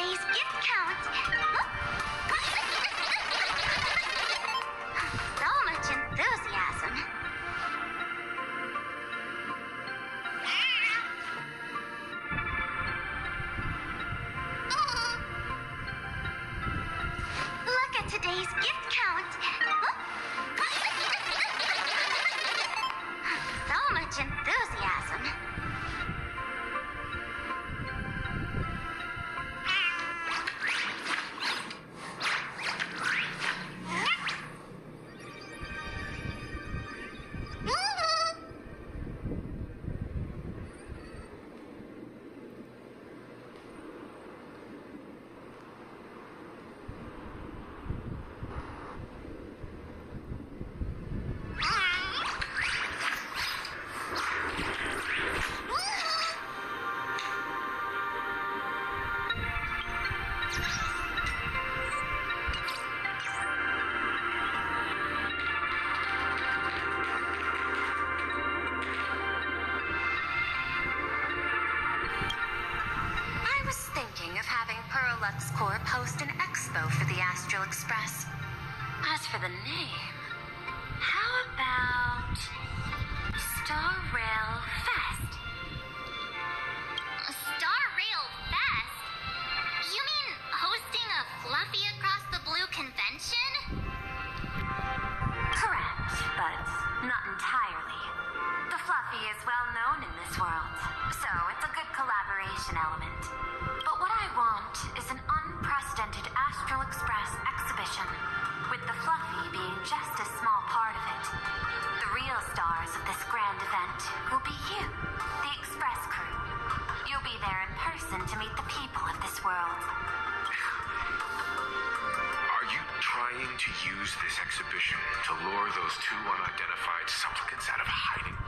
today's gift count. So much enthusiasm. Look at today's gift count. So much enthusiasm. Post an expo for the Astral Express. As for the name, how about Star Rail Fest? Star Rail Fest? You mean hosting a Fluffy Across the Blue convention? Correct, but not entirely. The Fluffy is well known in this world, so it's a good collaboration element. But what I want is an unprecedented Astral Express exhibition, with the Fluffy being just a small part of it. The real stars of this grand event will be you, the Express crew. You'll be there in person to meet the people of this world. Are you trying to use this exhibition to lure those two unidentified supplicants out of hiding?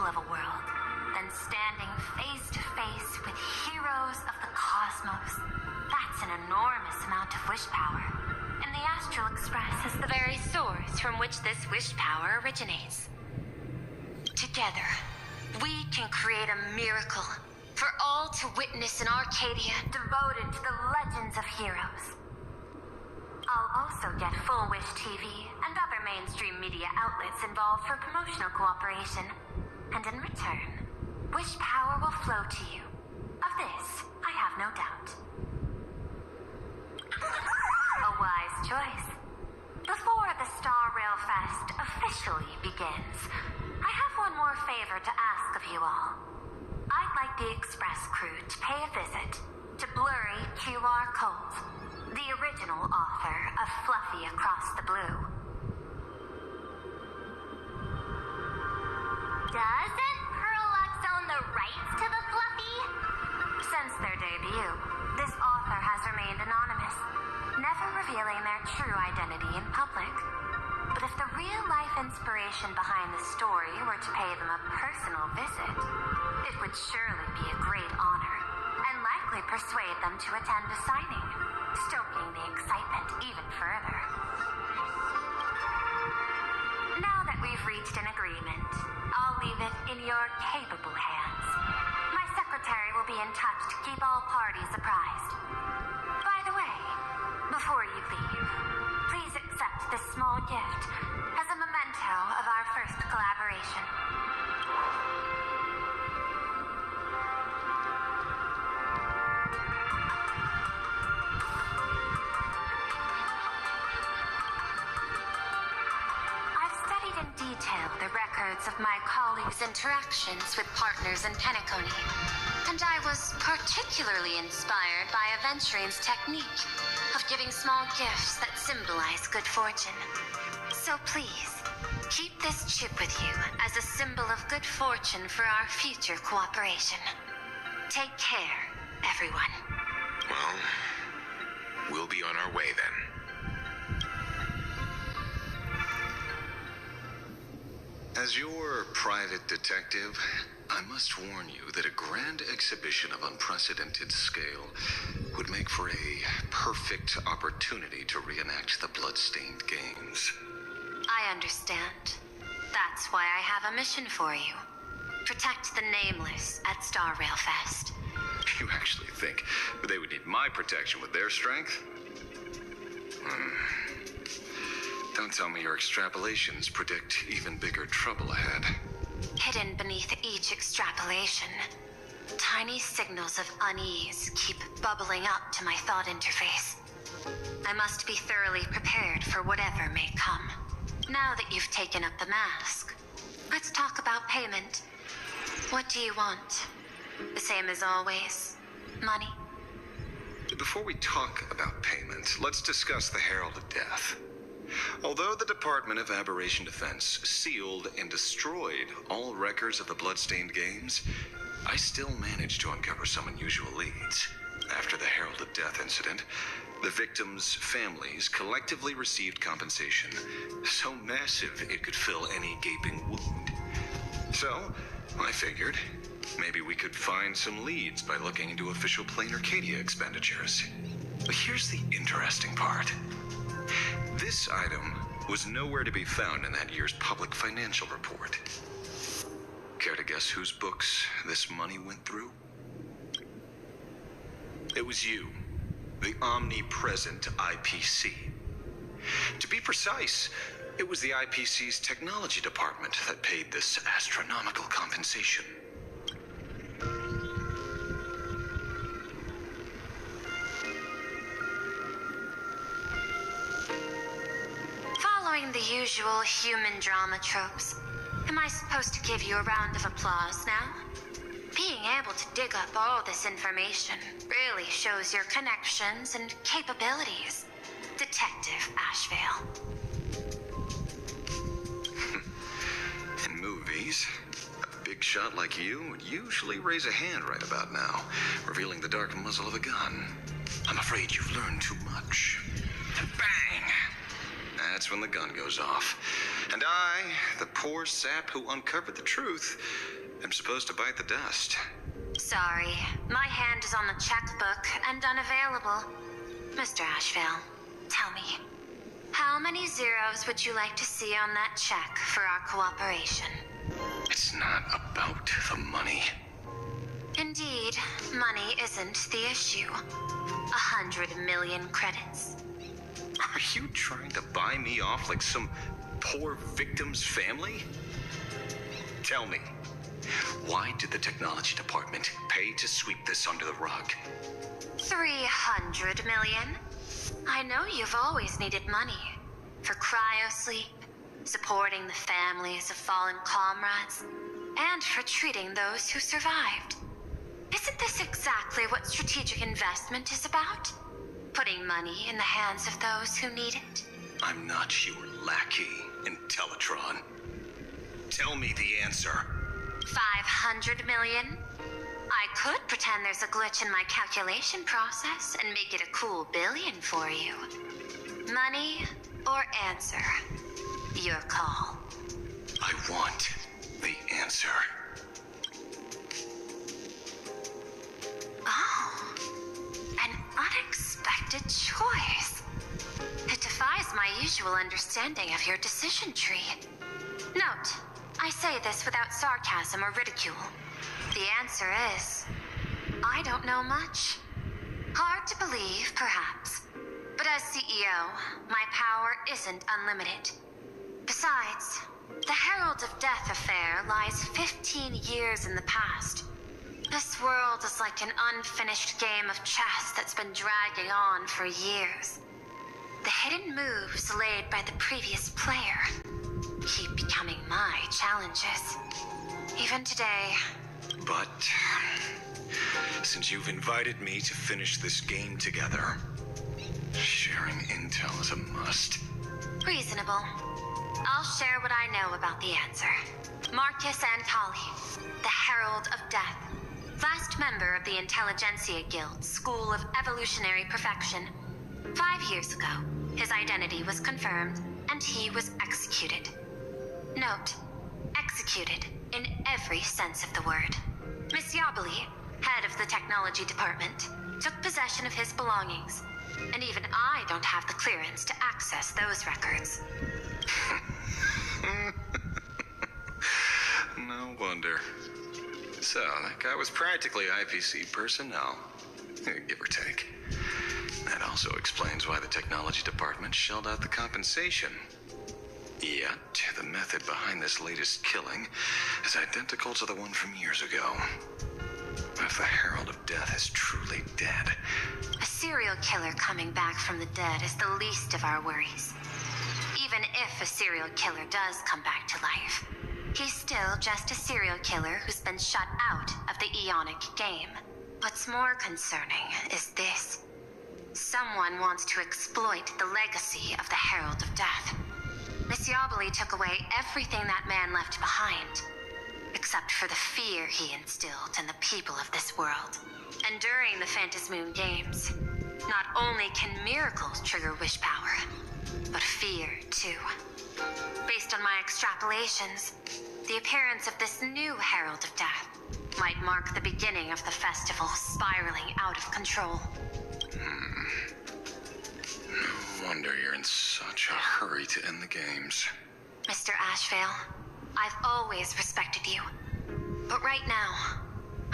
Of a world than standing face to face with heroes of the cosmos. That's an enormous amount of wish power, and the Astral Express is the very source from which this wish power originates. Together, we can create a miracle for all to witness in Arcadia devoted to the legends of heroes. I'll also get Full Wish TV and other mainstream media outlets involved for promotional cooperation. And in return, wish power will flow to you. Of this, I have no doubt. A wise choice. Before the Star Rail Fest officially begins, I have one more favor to ask of you all. I'd like the Express crew to pay a visit to Blurry QR Cold, the original author of Fluffy Across the Blue. Doesn't Pearlux own the rights to the Fluffy? Since their debut, this author has remained anonymous, never revealing their true identity in public. But if the real-life inspiration behind the story were to pay them a personal visit, it would surely be a great honor, and likely persuade them to attend a signing, stoking the excitement even further. Now that we've reached an agreement, I'll leave it in your capable hands. My secretary will be in touch to keep all parties apprised. By the way, before you leave, please accept this small gift as a memento of our first collaboration. The records of my colleagues' interactions with partners in Penacony, and I was particularly inspired by Aventurine's technique of giving small gifts that symbolize good fortune. So please, keep this chip with you as a symbol of good fortune for our future cooperation. Take care, everyone. Well, we'll be on our way then. As your private detective, I must warn you that a grand exhibition of unprecedented scale would make for a perfect opportunity to reenact the blood-stained games. I understand. That's why I have a mission for you. Protect the Nameless at Star Rail Fest. You actually think they would need my protection with their strength? Don't tell me your extrapolations predict even bigger trouble ahead. Hidden beneath each extrapolation, tiny signals of unease keep bubbling up to my thought interface. I must be thoroughly prepared for whatever may come. Now that you've taken up the mask, let's talk about payment. What do you want? The same as always? Money? Before we talk about payment, let's discuss the Herald of Death. Although the Department of Aberration Defense sealed and destroyed all records of the Bloodstained Games, I still managed to uncover some unusual leads. After the Herald of Death incident, the victims' families collectively received compensation so massive it could fill any gaping wound. So, I figured maybe we could find some leads by looking into official Plain Arcadia expenditures. But here's the interesting part. This item was nowhere to be found in that year's public financial report. Care to guess whose books this money went through? It was you, the omnipresent IPC. To be precise, it was the IPC's technology department that paid this astronomical compensation. Following the usual human drama tropes, am I supposed to give you a round of applause now? Being able to dig up all this information really shows your connections and capabilities, Detective Ashvale. In movies, a big shot like you would usually raise a hand right about now, revealing the dark muzzle of a gun. I'm afraid you've learned too much. Bang! That's when the gun goes off. And I, the poor sap who uncovered the truth, am supposed to bite the dust. Sorry, my hand is on the checkbook and unavailable. Mr. Ashvale, tell me, how many zeros would you like to see on that check for our cooperation? It's not about the money. Indeed, money isn't the issue. 100 million credits. Are you trying to buy me off like some poor victim's family? Tell me, why did the technology department pay to sweep this under the rug? 300 million? I know you've always needed money. For cryosleep, supporting the families of fallen comrades, and for treating those who survived. Isn't this exactly what strategic investment is about? Putting money in the hands of those who need it? I'm not your lackey, Intellitron. Tell me the answer. 500 million? I could pretend there's a glitch in my calculation process and make it a cool billion for you. Money or answer? Your call. I want the answer. Oh, an unexpected choice. It defies my usual understanding of your decision tree. Note, I say this without sarcasm or ridicule. The answer is, I don't know much. Hard to believe, perhaps. But as CEO, my power isn't unlimited. Besides, the Herald of Death affair lies 15 years in the past. This world is like an unfinished game of chess that's been dragging on for years. The hidden moves laid by the previous player keep becoming my challenges. Even today. But since you've invited me to finish this game together, sharing intel is a must. Reasonable. I'll share what I know about the answer. Marcus Antali, the Herald of Death. Last member of the Intelligentsia Guild School of Evolutionary Perfection. 5 years ago, his identity was confirmed, and he was executed. Note, executed in every sense of the word. Miss Yabali, head of the technology department, took possession of his belongings, and even I don't have the clearance to access those records. No wonder. So, that guy was practically IPC personnel, give or take. That also explains why the technology department shelled out the compensation. Yet, the method behind this latest killing is identical to the one from years ago. If the Herald of Death is truly dead... A serial killer coming back from the dead is the least of our worries. Even if a serial killer does come back to life, he's still just a serial killer who's been shut out of the Ionic game. What's more concerning is this. Someone wants to exploit the legacy of the Herald of Death. Miss Yabali took away everything that man left behind, except for the fear he instilled in the people of this world. And during the Phantasmoon Games, not only can miracles trigger wish power, but fear too. Based on my extrapolations, the appearance of this new Herald of Death might mark the beginning of the festival spiraling out of control. No wonder you're in such a hurry to end the games. Mr. Ashvale, I've always respected you. But right now,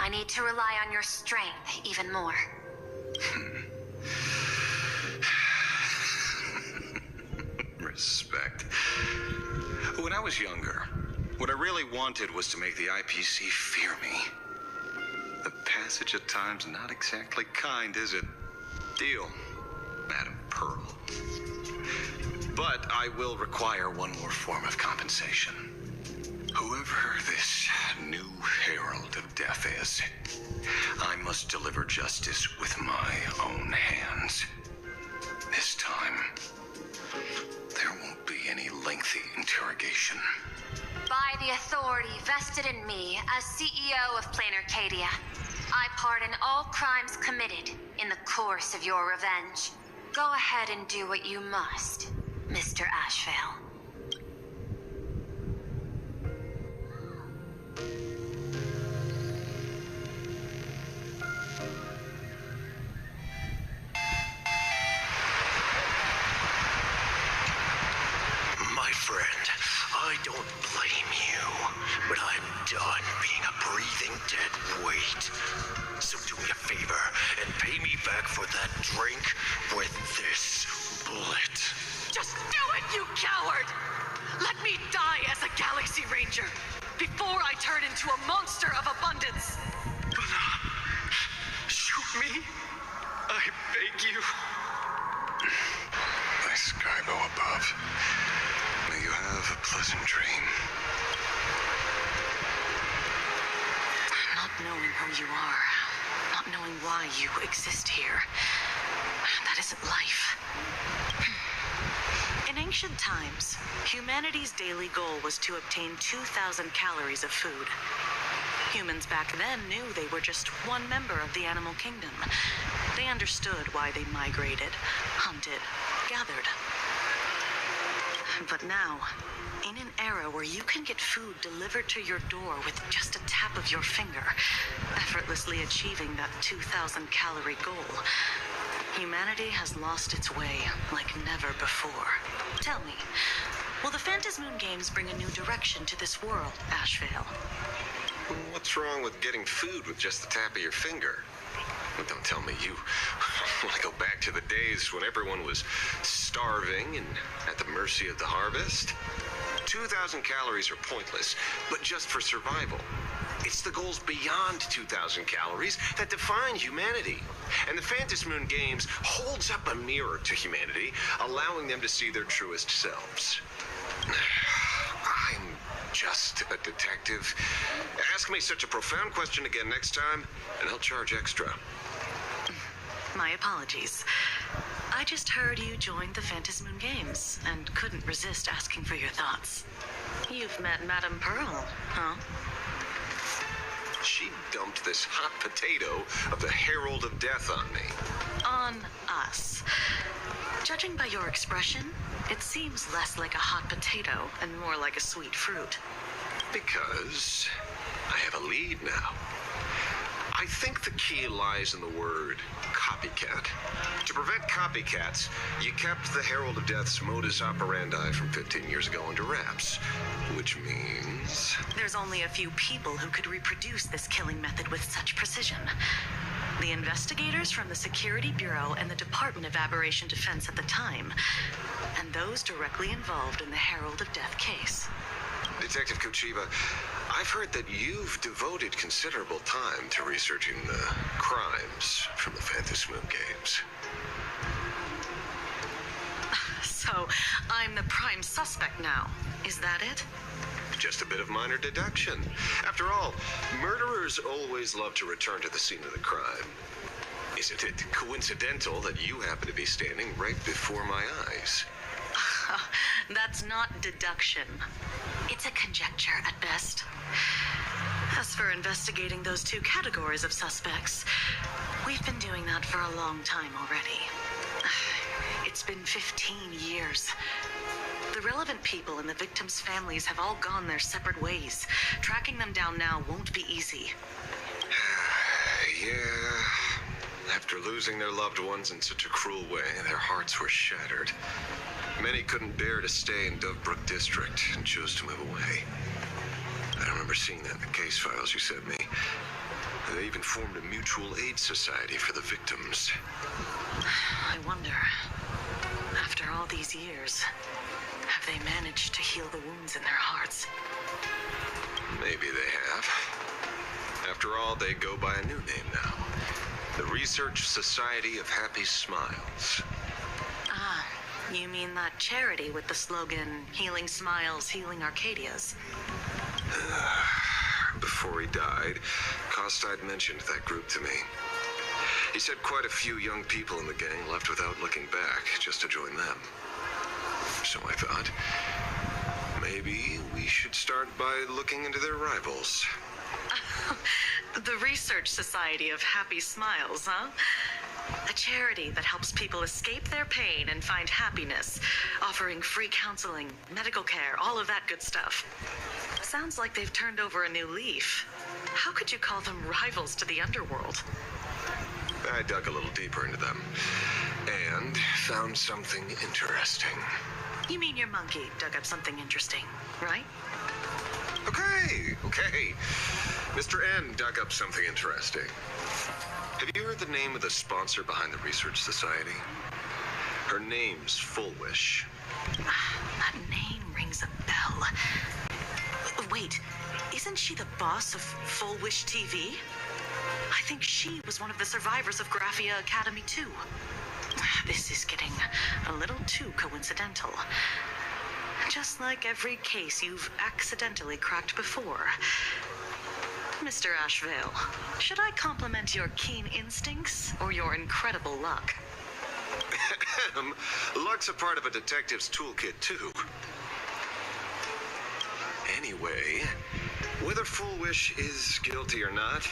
I need to rely on your strength even more. Respect. When I was younger, what I really wanted was to make the IPC fear me. The passage of time's not exactly kind, is it? Deal, Madam Pearl. But I will require one more form of compensation. Whoever this new Herald of Death is, I must deliver justice with my own hands. This time, there won't be any lengthy interrogation. By the authority vested in me as CEO of Plain Arcadia, I pardon all crimes committed in the course of your revenge. Go ahead and do what you must, Mr. Ashvale. My friend, I don't blame you, but I'm done being a breathing dead weight. So do me a favor and pay me back for that drink with this bullet. Just do it, you coward! Let me die as a Galaxy Ranger before I turn into a monster of abundance. Shoot me, I beg you. My Skybo above, may you have a pleasant dream. Not knowing who you are, not knowing why you exist here, that isn't life. In ancient times, humanity's daily goal was to obtain 2,000 calories of food. Humans back then knew they were just one member of the animal kingdom. They understood why they migrated, hunted, gathered. But now, in an era where you can get food delivered to your door with just a tap of your finger, effortlessly achieving that 2,000 calorie goal, humanity has lost its way like never before. Tell me, will the Phantasmoon Games bring a new direction to this world, Ashvale? What's wrong with getting food with just the tap of your finger? Well, don't tell me you want to go back to the days when everyone was starving and at the mercy of the harvest. 2,000 calories are pointless, but just for survival. It's the goals beyond 2,000 calories that define humanity. And the Phantasmoon Games holds up a mirror to humanity, allowing them to see their truest selves. I'm just a detective. Ask me such a profound question again next time, and I'll charge extra. My apologies. I just heard you joined the Phantasmoon Games and couldn't resist asking for your thoughts. You've met Madame Pearl, huh? She dumped this hot potato of the Herald of Death on me. On us. Judging by your expression, it seems less like a hot potato and more like a sweet fruit. Because I have a lead now. I think the key lies in the word copycat. To prevent copycats, you kept the Herald of Death's modus operandi from 15 years ago under wraps. Which means... There's only a few people who could reproduce this killing method with such precision. The investigators from the Security Bureau and the Department of Aberration Defense at the time, and those directly involved in the Herald of Death case. Detective Kuchiba, I've heard that you've devoted considerable time to researching the crimes from the Phantom Moon games. So, I'm the prime suspect now. Is that it? Just a bit of minor deduction. After all, murderers always love to return to the scene of the crime. Isn't it coincidental that you happen to be standing right before my eyes? That's not deduction. It's a conjecture at best. As for investigating those two categories of suspects, we've been doing that for a long time already. It's been 15 years. The relevant people and the victims' families have all gone their separate ways. Tracking them down now won't be easy. Yeah. After losing their loved ones in such a cruel way, their hearts were shattered. Many couldn't bear to stay in Daybreak District and chose to move away. I remember seeing that in the case files you sent me. They even formed a mutual aid society for the victims. I wonder, after all these years, have they managed to heal the wounds in their hearts? Maybe they have. After all, they go by a new name now. The Research Society of Happy Smiles. Ah, you mean that charity with the slogan, Healing Smiles, Healing Arcadias? Before he died, Kostad mentioned that group to me. He said quite a few young people in the gang left without looking back, just to join them. So I thought, maybe we should start by looking into their rivals. The Research Society of Happy Smiles, huh? A charity that helps people escape their pain and find happiness, offering free counseling, medical care, all of that good stuff. Sounds like they've turned over a new leaf. How could you call them rivals to the underworld? I dug a little deeper into them and found something interesting. You mean your monkey dug up something interesting, right? Okay. Mr. N dug up something interesting. Have you heard the name of the sponsor behind the Research Society? Her name's Full Wish. That name rings a bell. Wait, isn't she the boss of Full Wish TV? I think she was one of the survivors of Graphia Academy too. This is getting a little too coincidental. Just like every case you've accidentally cracked before. Mr. Ashvale, should I compliment your keen instincts or your incredible luck? Luck's a part of a detective's toolkit, too. Anyway, whether Full Wish is guilty or not,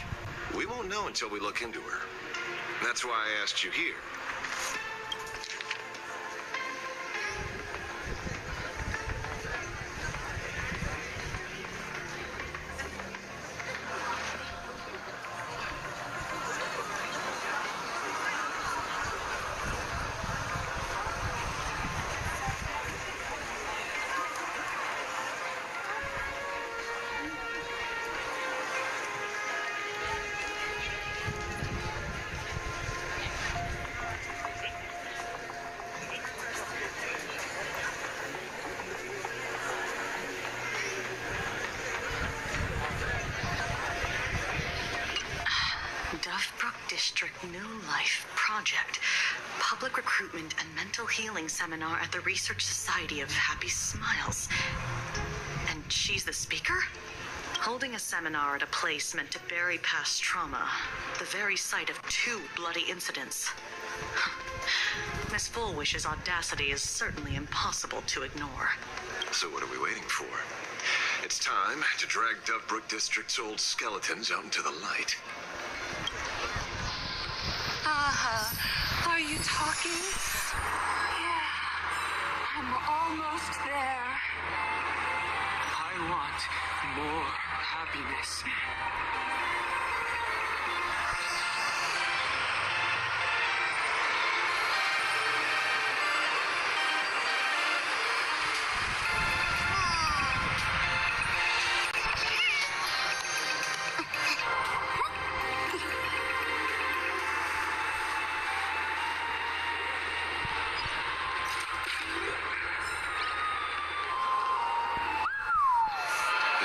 we won't know until we look into her. That's why I asked you here. District New Life Project, Public Recruitment and Mental Healing Seminar at the Research Society of Happy Smiles. And she's the speaker? Holding a seminar at a place meant to bury past trauma, the very site of 2 bloody incidents. Miss Fullwish's audacity is certainly impossible to ignore. So what are we waiting for? It's time to drag Daybreak District's old skeletons out into the light. Are you talking? Yeah, I'm almost there. I I want more happiness.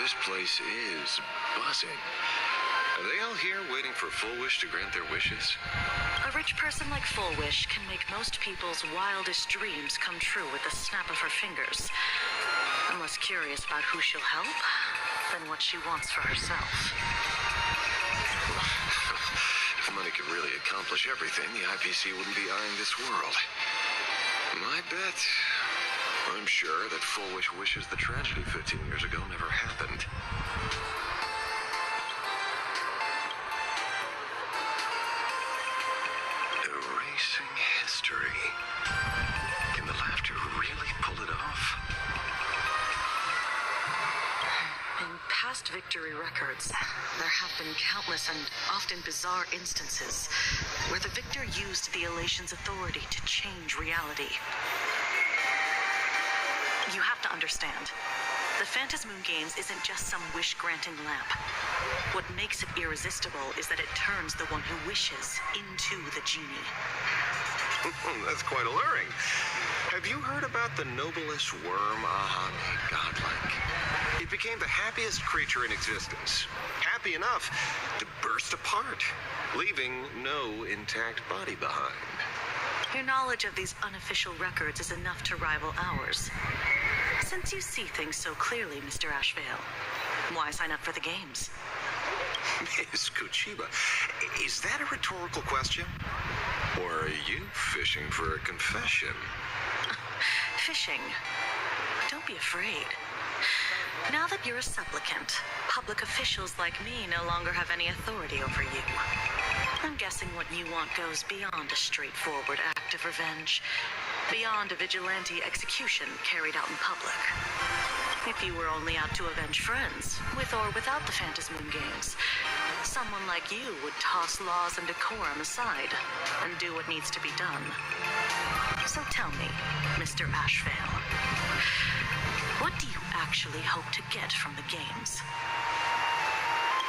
This place is buzzing. Are they all here waiting for Full Wish to grant their wishes? A rich person like Full Wish can make most people's wildest dreams come true with the snap of her fingers. I'm less curious about who she'll help than what she wants for herself. If money could really accomplish everything, the IPC wouldn't be eyeing this world. My bet, I'm sure that Full Wish wishes the tragedy 15 years ago never happened. Erasing history. Can the laughter really pull it off? In past victory records, there have been countless and often bizarre instances where the victor used the Elation's authority to change reality. You have to understand, the Phantasmoon Games isn't just some wish-granting lamp. What makes it irresistible is that it turns the one who wishes into the genie. That's quite alluring. Have you heard about the noblest worm Aha made godlike? It became the happiest creature in existence. Happy enough to burst apart, leaving no intact body behind. Your knowledge of these unofficial records is enough to rival ours. Since you see things so clearly, Mr. Ashvale, why sign up for the games? Miss Kuchiba, is that a rhetorical question? Or are you fishing for a confession? Fishing. Don't be afraid. Now that you're a supplicant, public officials like me no longer have any authority over you. I'm guessing what you want goes beyond a straightforward act of revenge, beyond a vigilante execution carried out in public. If you were only out to avenge friends, with or without the Phantasmoon Games, someone like you would toss laws and decorum aside and do what needs to be done. So tell me, Mr. Ashvale, what do you actually hope to get from the games?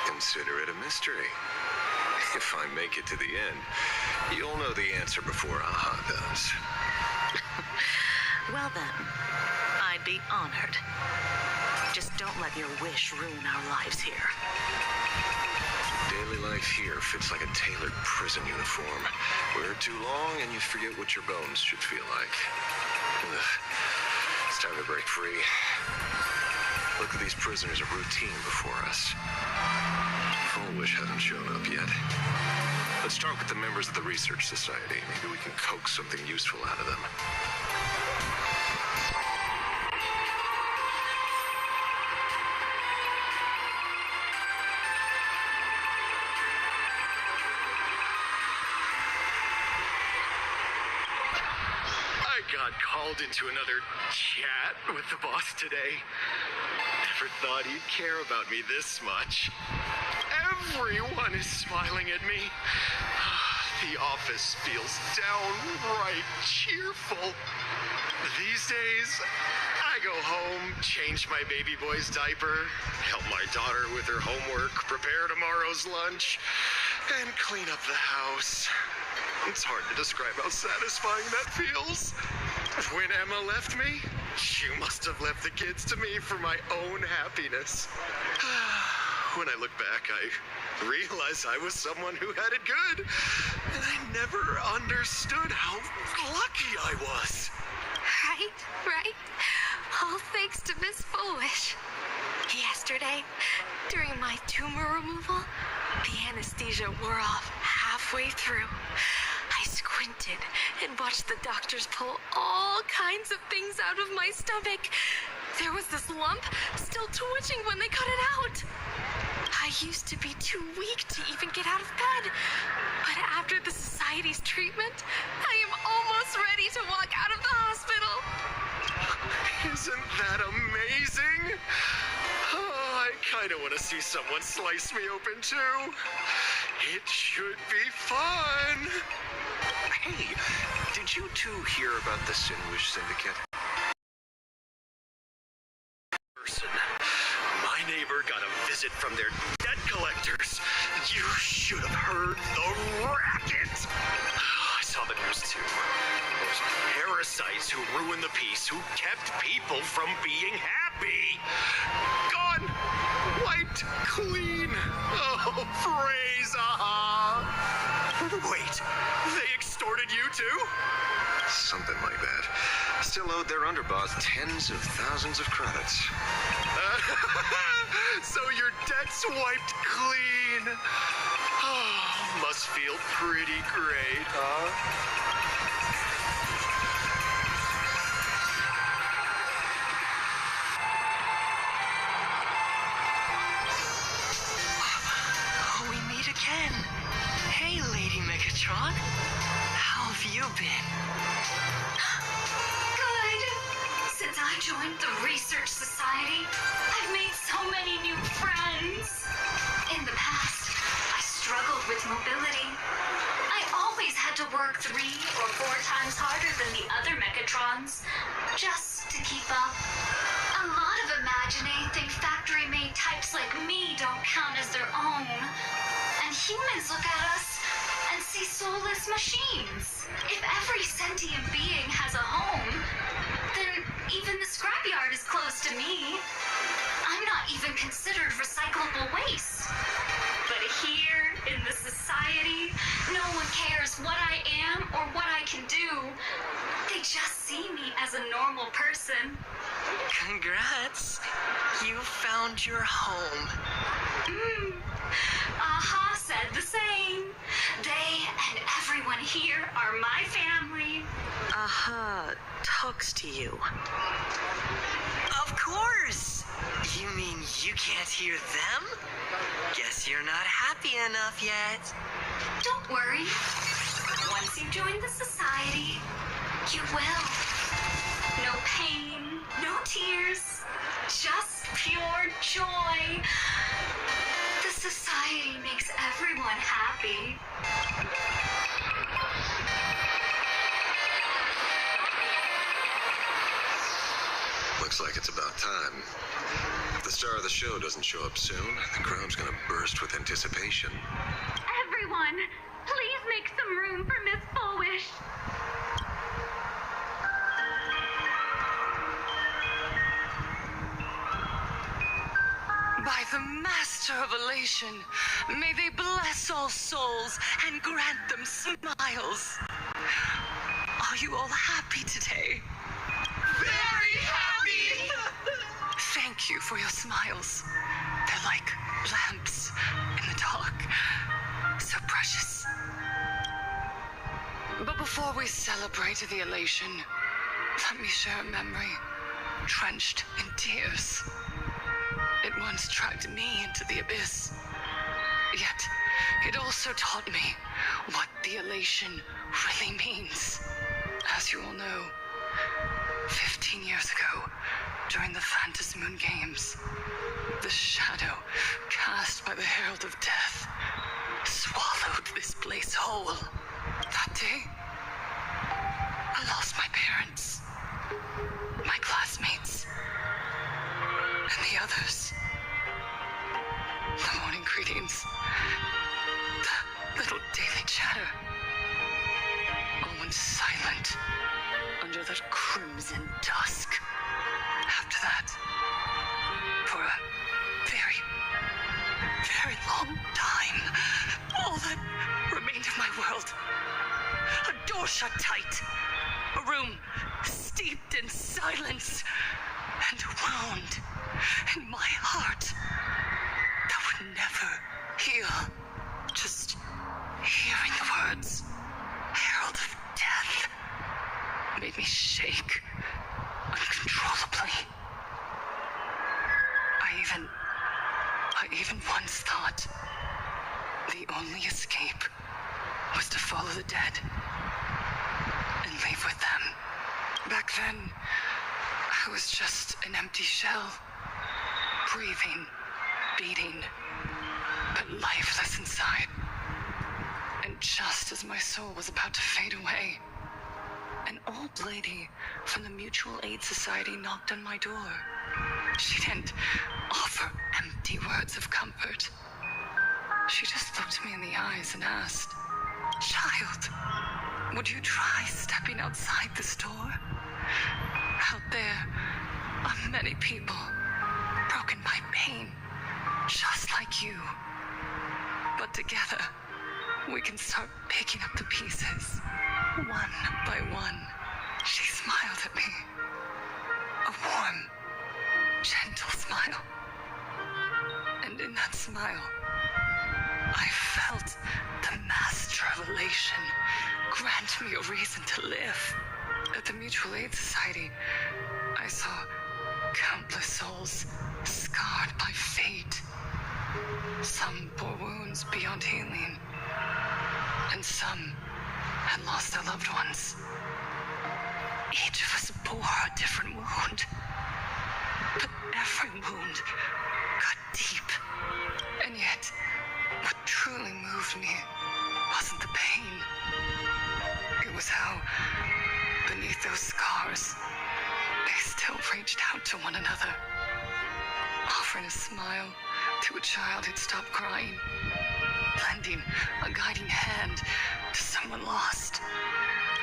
Consider it a mystery. If I make it to the end, you'll know the answer before Aha does. Well then, I'd be honored. Just don't let your wish ruin our lives here. Daily life here fits like a tailored prison uniform. Wear it too long and you forget what your bones should feel like. Ugh. It's time to break free. Look at these prisoners of routine before us. Full Wish hasn't shown up yet. Let's talk with the members of the Research Society. Maybe we can coax something useful out of them. I got called into another chat with the boss today. Never thought he'd care about me this much. Everyone is smiling at me. The office feels downright cheerful. These days, I go home, change my baby boy's diaper, help my daughter with her homework, prepare tomorrow's lunch, and clean up the house. It's hard to describe how satisfying that feels. When Emma left me, she must have left the kids to me for my own happiness. When I look back, I realize I was someone who had it good, and I never understood how lucky I was. Right. All thanks to Miss Foolish. Yesterday, during my tumor removal, the anesthesia wore off halfway through. I squinted and watched the doctors pull all kinds of things out of my stomach. There was this lump still twitching when they cut it out. I used to be too weak to even get out of bed. But after the society's treatment, I am almost ready to walk out of the hospital. Isn't that amazing? I kinda wanna see someone slice me open too. It should be fun. Hey, did you two hear about the Sinwish Syndicate? My neighbor got a visit from their debt collectors. You should have heard the racket. I saw the news too. Those parasites who ruined the peace, who kept people from being happy. Gone. Wiped clean. Oh, praise aha. Wait, they extorted you too? Something like that. Still owed their underboss tens of thousands of credits. So your debt's wiped clean. Oh, must feel pretty great, huh? Oh, we meet again. Hey, Lady Megatron. How have you been? Good. Since I joined the Research Society, I've made so many new friends. In the past, I struggled with mobility. I always had to work 3 or 4 times harder than the other Megatrons, just to keep up. A lot of Imaginate think factory-made types like me don't count as their own. And humans look at us and see soulless machines. If every sentient being has a home, then even the scrapyard is close to me. I'm not even considered recyclable waste. But here, in the society, no one cares what I am or what I can do. They just see me as a normal person. Congrats. You found your home. Aha said the same. They and everyone here are my family. Aha talks to you. Of course. You mean you can't hear them? Guess you're not happy enough yet. Don't worry. Once you join the society, you will. No pain, no tears, just pure joy. The society makes everyone happy. Looks like it's about time. If the star of the show doesn't show up soon, the crowd's gonna burst with anticipation. Everyone, please make some room for Miss Fullwish. By the Master of Elation, may they bless all souls and grant them smiles. Are you all happy today? Very happy! Thank you for your smiles. They're like lamps in the dark. So precious. But before we celebrate the elation, let me share a memory drenched in tears. It once dragged me into the abyss. Yet, it also taught me what the elation really means. As you all know, 15 years ago, during the Phantasmoon Games, the shadow cast by the Herald of Death swallowed this place whole. That day, I lost my parents, my classmates, and the others. The morning greetings, the little daily chatter, all went silent under that crimson dusk. After that, for a very, very long time, all that remained of my world, a door shut tight, a room steeped in silence, and a wound in my heart that would never heal. Just hearing the words, Herald of Death, made me shake uncontrollably. I even once thought the only escape was to follow the dead and leave with them. Back then, I was just an empty shell, breathing beating, but lifeless inside. And just as my soul was about to fade away, an old lady from the Mutual Aid Society knocked on my door. She didn't offer empty words of comfort. She just looked me in the eyes and asked, "Child, would you try stepping outside this door? Out there are many people broken by pain, just like you. But together, we can start picking up the pieces, one by one." She smiled at me. A warm, gentle smile. And in that smile, I felt the master of elation grant me a reason to live. At the Mutual Aid Society, I saw countless souls scarred by fate. Some bore wounds beyond healing, and some had lost their loved ones. Each of us bore a different wound, but every wound got deep. And yet, what truly moved me wasn't the pain. It was how, beneath those scars, they still reached out to one another, offering a smile to a child who'd stopped crying, lending a guiding hand to someone lost.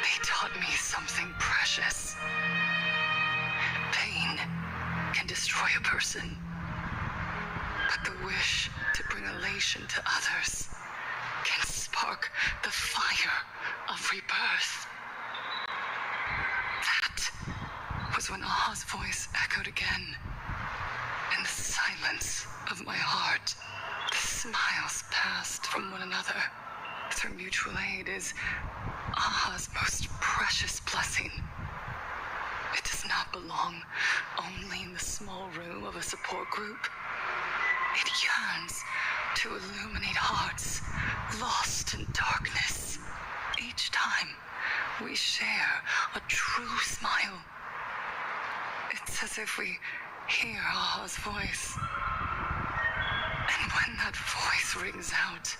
They taught me something precious. Pain can destroy a person, but the wish to bring elation to others can spark the fire of rebirth. That was when Aha's voice echoed again. In the silence of my heart, the smiles passed from one another. Through mutual aid is Aha's most precious blessing. It does not belong only in the small room of a support group. It yearns to illuminate hearts lost in darkness. Each time we share a true smile, it's as if we hear Aha's voice. And when that voice rings out,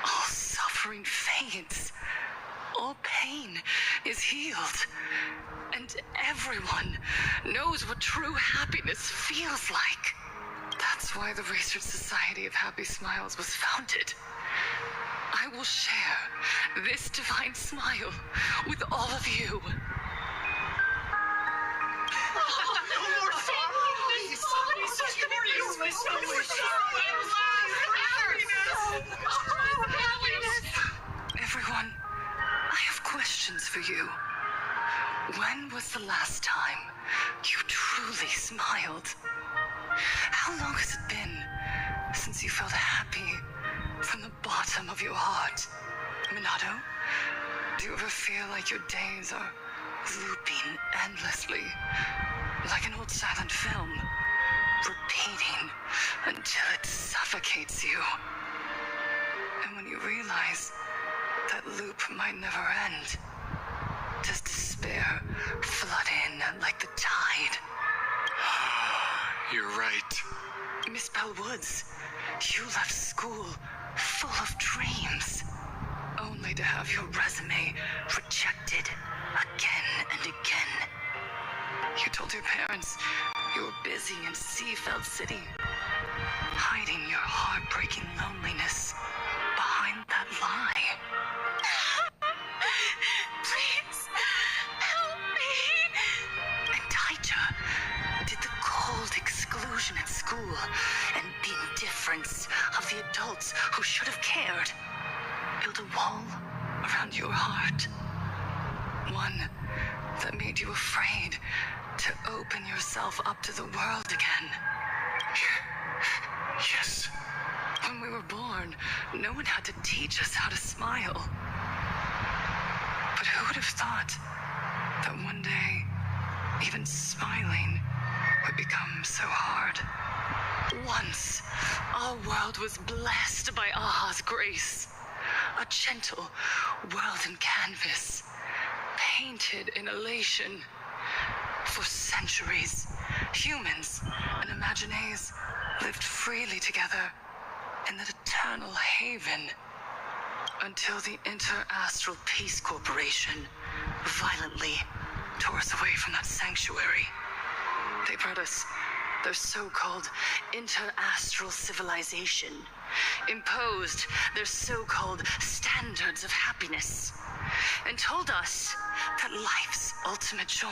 all suffering fades, all pain is healed, and everyone knows what true happiness feels like. That's why the Research Society of Happy Smiles was founded. I will share this divine smile with all of you. Everyone, I have questions for you. When was the last time you truly smiled? How long has it been since you felt happy from the bottom of your heart? Minato, do you ever feel like your days are looping endlessly, like an old silent film, repeating until it suffocates you? And when you realize that loop might never end, does despair flood in like the tide? You're right. Miss Bellwoods, you left school full of dreams, only to have your resume rejected again and again. You told your parents you were busy in Seafeld City, hiding your heartbreaking loneliness behind that lie. Please, help me. And Taija did the cold exclusion at school and the indifference of the adults who should have cared. Build a wall around your heart. One that made you afraid to open yourself up to the world again. Yes. When we were born, no one had to teach us how to smile. But who would have thought that one day, even smiling would become so hard? Once, our world was blessed by Aha's grace. A gentle world in canvas, painted in elation. For centuries, humans and Imaginaes lived freely together in that eternal haven until the Inter-Astral Peace Corporation violently tore us away from that sanctuary. They brought us their so-called inter-astral civilization, imposed their so-called standards of happiness, and told us that life's ultimate joy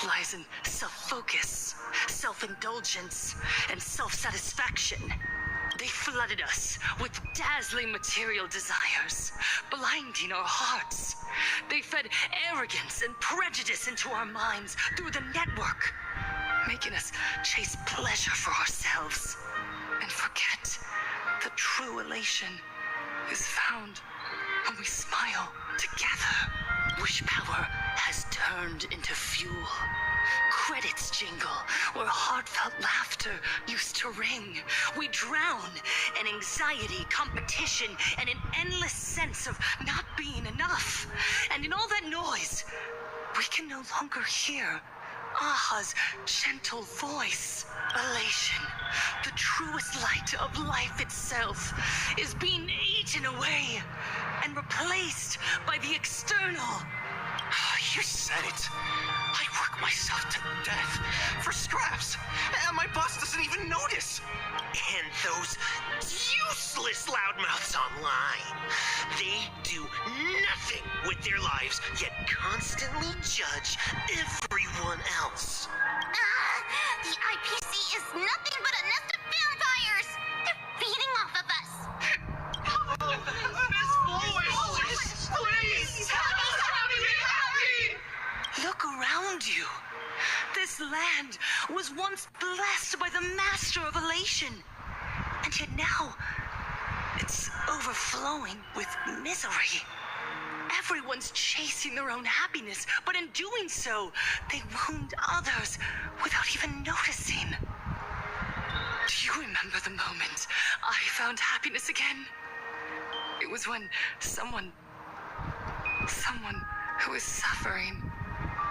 lies in self-focus, self-indulgence, and self-satisfaction. They flooded us with dazzling material desires, blinding our hearts. They fed arrogance and prejudice into our minds through the network, making us chase pleasure for ourselves and forget that true elation is found when we smile together. Wish power has turned into fuel. Credits jingle where heartfelt laughter used to ring. We drown in anxiety, competition, and an endless sense of not being enough. And in all that noise, we can no longer hear Aha's gentle voice. Elation, the truest light of life itself, is being eaten away and replaced by the external. You said it. I work myself to death for scraps, and my boss doesn't even notice. And those useless loudmouths online, they do nothing with their lives, yet constantly judge everyone else. The IPC is nothing but a nest of vampires! They're feeding off of us! Miss Boys, please, tell us how to be happy! Look around you. This land was once blessed by the master of elation. And yet now, it's overflowing with misery. Everyone's chasing their own happiness, but in doing so, they wound others without even noticing. Do you remember the moment I found happiness again? It was when someone who was suffering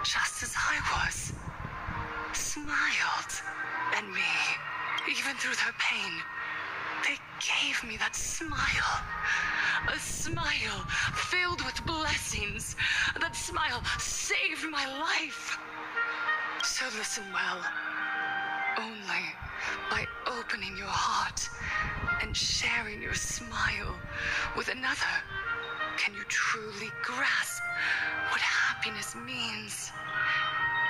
just as I was, smiled at me, even through their pain. They gave me that smile. A smile filled with blessings. That smile saved my life. So listen well. Only by opening your heart and sharing your smile with another can you truly grasp what happiness means.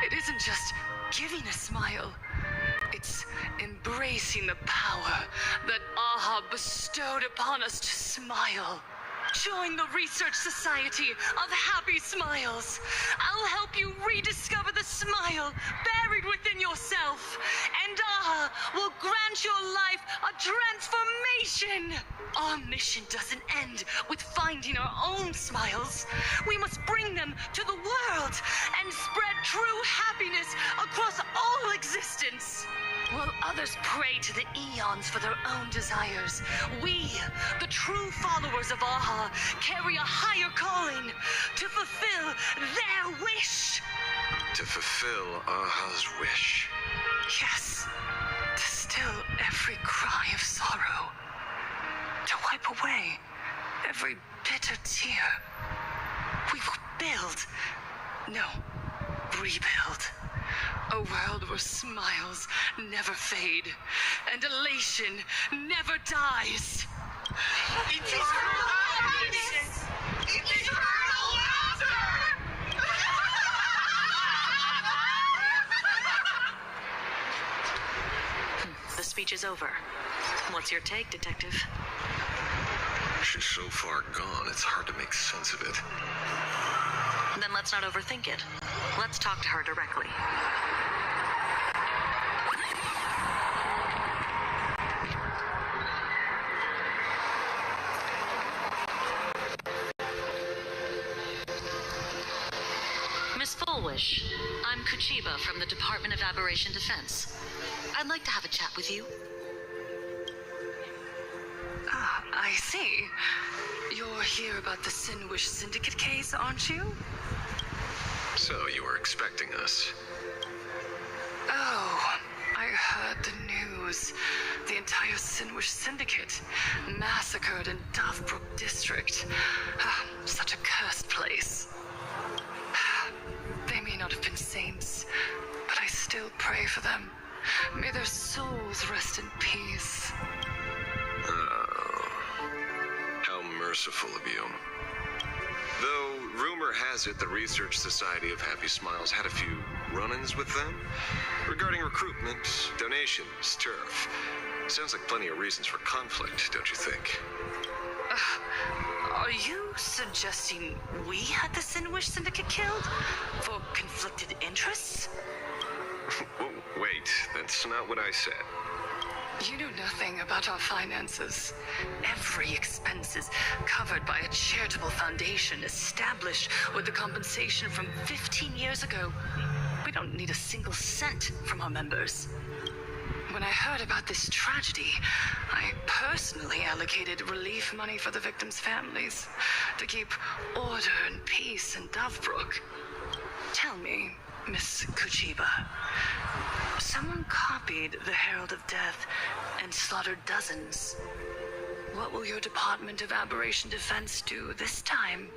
It isn't just giving a smile. It's embracing the power that Aha bestowed upon us to smile. Join the Research Society of Happy Smiles. I'll help you rediscover the smile buried within yourself. And Aha will grant your life a transformation. Our mission doesn't end with finding our own smiles. We must bring them to the world and spread true happiness across all existence. While others pray to the eons for their own desires, we, the true followers of Aha, carry a higher calling to fulfill their wish. To fulfill Aha's wish. Yes, to still every cry of sorrow. To wipe away every bitter tear. We will build, no, rebuild. A world where smiles never fade and elation never dies. Eternal happiness! Eternal laughter! The speech is over. What's your take, Detective? She's so far gone, it's hard to make sense of it. Then let's not overthink it. Let's talk to her directly. Miss Fullwish, I'm Kuchiba from the Department of Aberration Defense. I'd like to have a chat with you. Ah, I see. You're here about the Sinwish Syndicate case, aren't you? So you were expecting us. Oh, heard the news. The entire Sinwish Syndicate massacred in Dovebrook District. Such a cursed place. They may not have been saints, but I still pray for them. May their souls rest in peace. Oh, how merciful of you. Though rumor has it the Research Society of Happy Smiles had a few run-ins with them regarding recruitment, donations, turf. Sounds like plenty of reasons for conflict, don't you think? Are you suggesting we had the Sinwish Syndicate killed? For conflicted interests? Wait, that's not what I said. You know nothing about our finances. Every expense is covered by a charitable foundation established with the compensation from 15 years ago. We don't need a single cent from our members. When I heard about this tragedy, I personally allocated relief money for the victims' families to keep order and peace in Dovebrook. Tell me, Miss Kuchiba, someone copied the Herald of Death and slaughtered dozens. What will your Department of Aberration Defense do this time?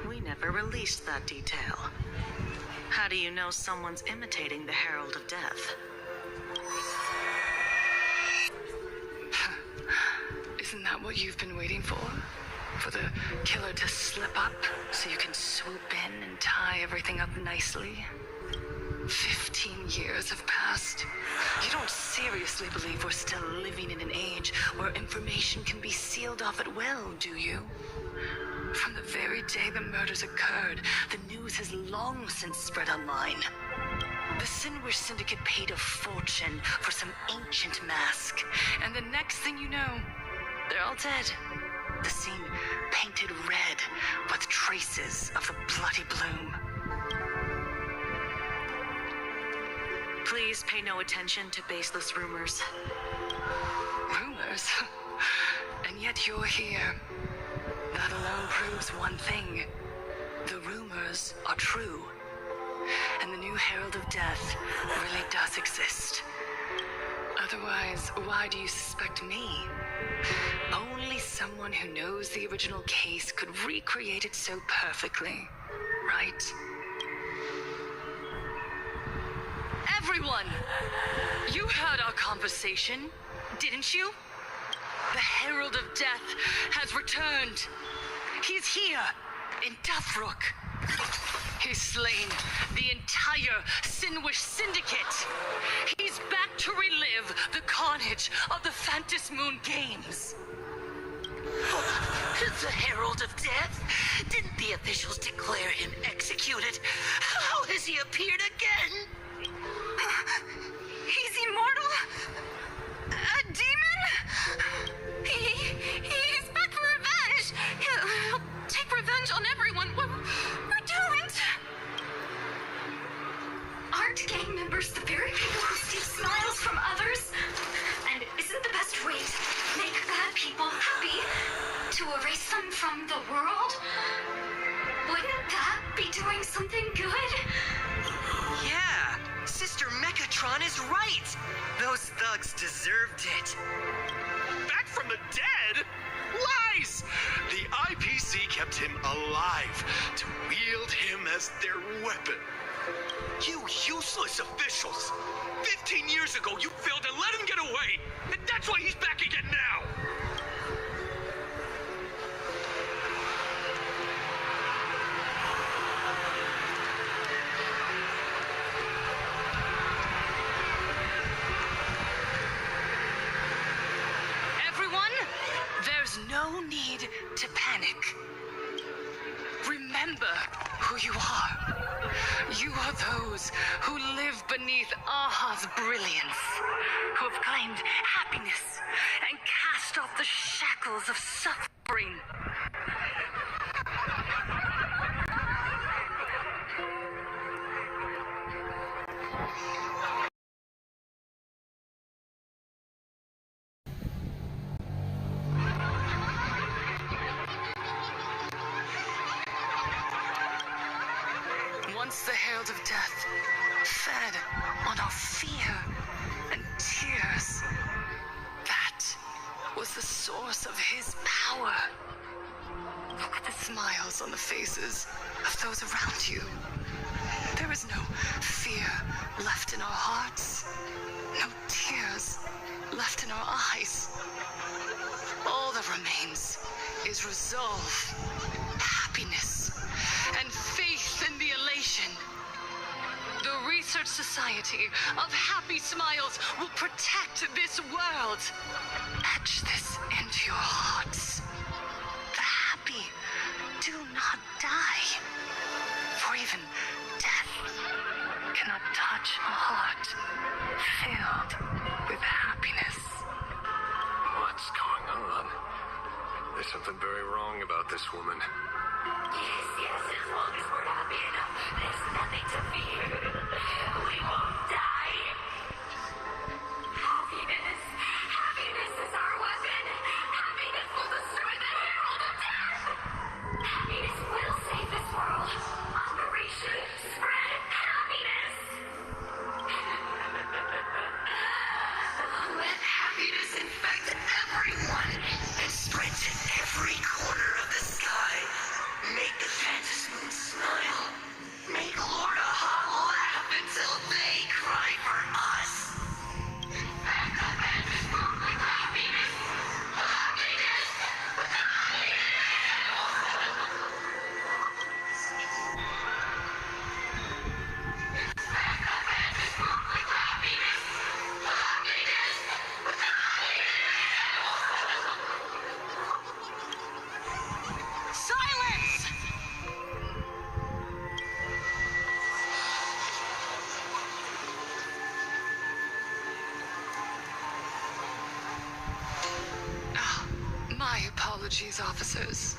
We never released that detail. How do you know someone's imitating the Herald of Death? Isn't that what you've been waiting for? For the killer to slip up so you can swoop in and tie everything up nicely? 15 years have passed. You don't seriously believe we're still living in an age where information can be sealed off at will, do you? From the very day the murders occurred, the news has long since spread online. The Sinwish Syndicate paid a fortune for some ancient mask, and the next thing you know, they're all dead. The scene painted red with traces of the bloody bloom. Please pay no attention to baseless rumors. Rumors? And yet you're here. That alone proves one thing. The rumors are true. And the new Herald of Death really does exist. Otherwise, why do you suspect me? Only someone who knows the original case could recreate it so perfectly, right? Everyone! You heard our conversation, didn't you? The Herald of Death has returned. He's here, in Dovebrook. He's slain the entire Sinwish Syndicate. He's back to relive the carnage of the Phantom Moon Games. The Herald of Death? Didn't the officials declare him executed? How has he appeared again? He's immortal? A demon? He's back for revenge. He'll take revenge on everyone. We're doomed. Aren't gang members the very people who steal smiles from others? And isn't the best way to make bad people happy to erase them from the world? Wouldn't that be doing something good? Yeah, Sister Mechatron is right. Those thugs deserved it. Back from the dead? Lies! The IPC kept him alive to wield him as their weapon. You useless officials! 15 years ago, you failed to let him get away, and that's why he's back again now! There's no need to panic. Remember who you are. You are those who live beneath Aha's brilliance, who have claimed happiness and cast off the shackles of suffering. Once the Herald of Death fed on our fear and tears. That was the source of his power. Look at the smiles on the faces of those around you. There is no fear left in our hearts, no tears left in our eyes. All that remains is resolve, happiness, and faith in the elation. The Research Society of Happy Smiles will protect this world. Etch this into your hearts. The happy do not die, for even death cannot touch a heart filled with happiness. What's going on? There's something very wrong about this woman. Yes, as long as we're happy enough, there's nothing to fear. We won't die. Happiness is our weapon. Happiness will destroy the Herald of Death. Happiness will save this world. Operation Spread Happiness. Let happiness infect everyone and spread to every corner of the sky. Make the Phantom Moon smile. Make Lorna Hall laugh until they cry for us. Back the Phantom Moon with happiness. Happiness. Back the Phantom Moon with happiness. Silence! My apologies, officers.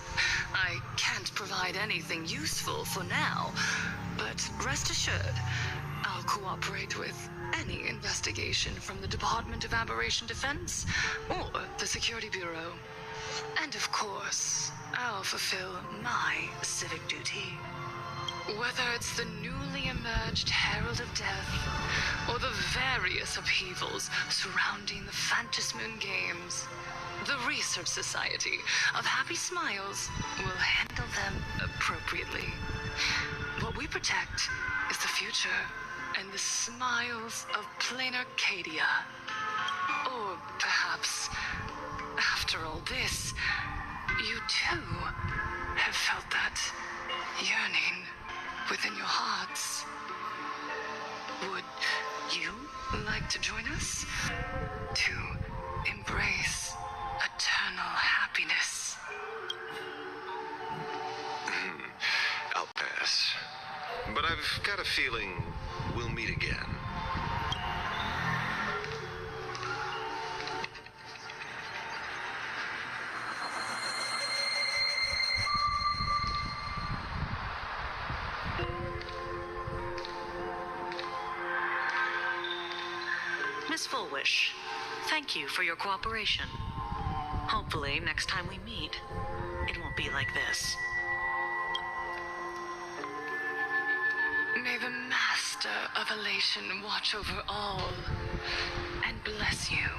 I can't provide anything useful for now, but rest assured, I'll cooperate with any investigation from the Department of Aberration Defense or the Security Bureau. And of course, I'll fulfill my civic duty. Whether it's the newly emerged Herald of Death or the various upheavals surrounding the Phantasmoon Games, the Research Society of Happy Smiles will handle them appropriately. What we protect is the future and the smiles of plain Arcadia. Or perhaps, after all this, you too have felt that yearning within your hearts. Would you like to join us to embrace eternal happiness? I'll pass. But I've got a feeling we'll meet again. Miss Fullwish, thank you for your cooperation. Hopefully, next time we meet, it won't be like this. May the Master of Elation watch over all and bless you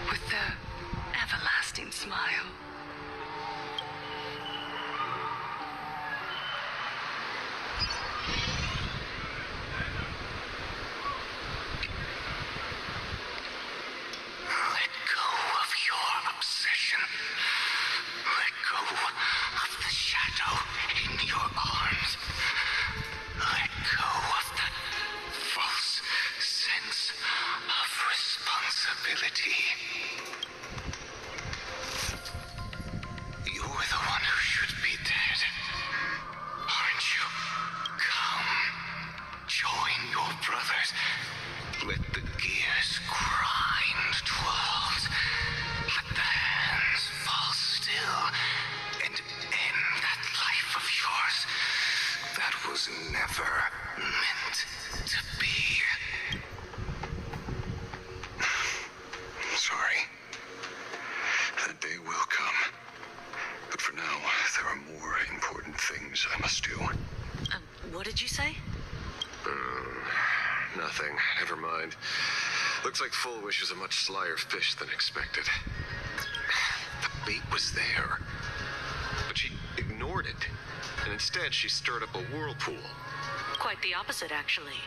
with the everlasting smile. Let go of your obsession. Let go of the shadow in your arms. Let go of that false sense of responsibility. You're the one who should be dead, aren't you? Come, join your brothers. Let the gears grind to a halt. Let the hands fall still and end that life of yours that was never meant to be. Sorry. That day will come. But for now, there are more important things I must do. What did you say? Nothing. Never mind. Looks like Full Wish is a much slyer fish than expected. The bait was there, but she ignored it, and instead she stirred up a whirlpool. Quite the opposite, actually.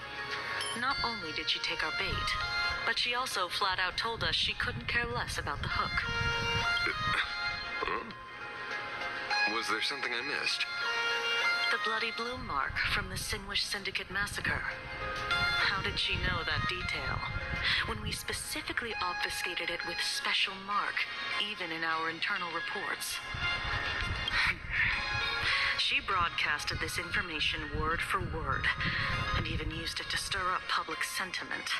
Not only did she take our bait, but she also flat out told us she couldn't care less about the hook. Huh? Was there something I missed? The bloody bloom mark from the Sinwish Syndicate massacre. How did she know that detail? When we specifically obfuscated it with special mark, even in our internal reports. She broadcasted this information word for word, and even used it to stir up public sentiment,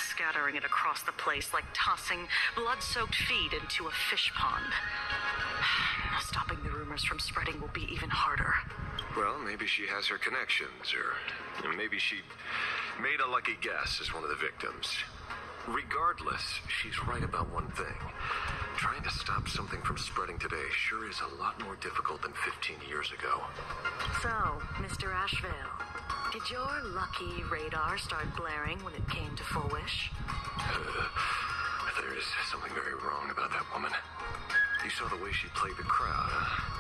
scattering it across the place like tossing blood-soaked feed into a fish pond. Stopping the rumors from spreading will be even harder. Well, maybe she has her connections, or maybe she made a lucky guess as one of the victims. Regardless, she's right about one thing. Trying to stop something from spreading today sure is a lot more difficult than 15 years ago. So, Mr. Ashvale, did your lucky radar start blaring when it came to Full Wish? There is something very wrong about that woman. You saw the way she played the crowd, huh?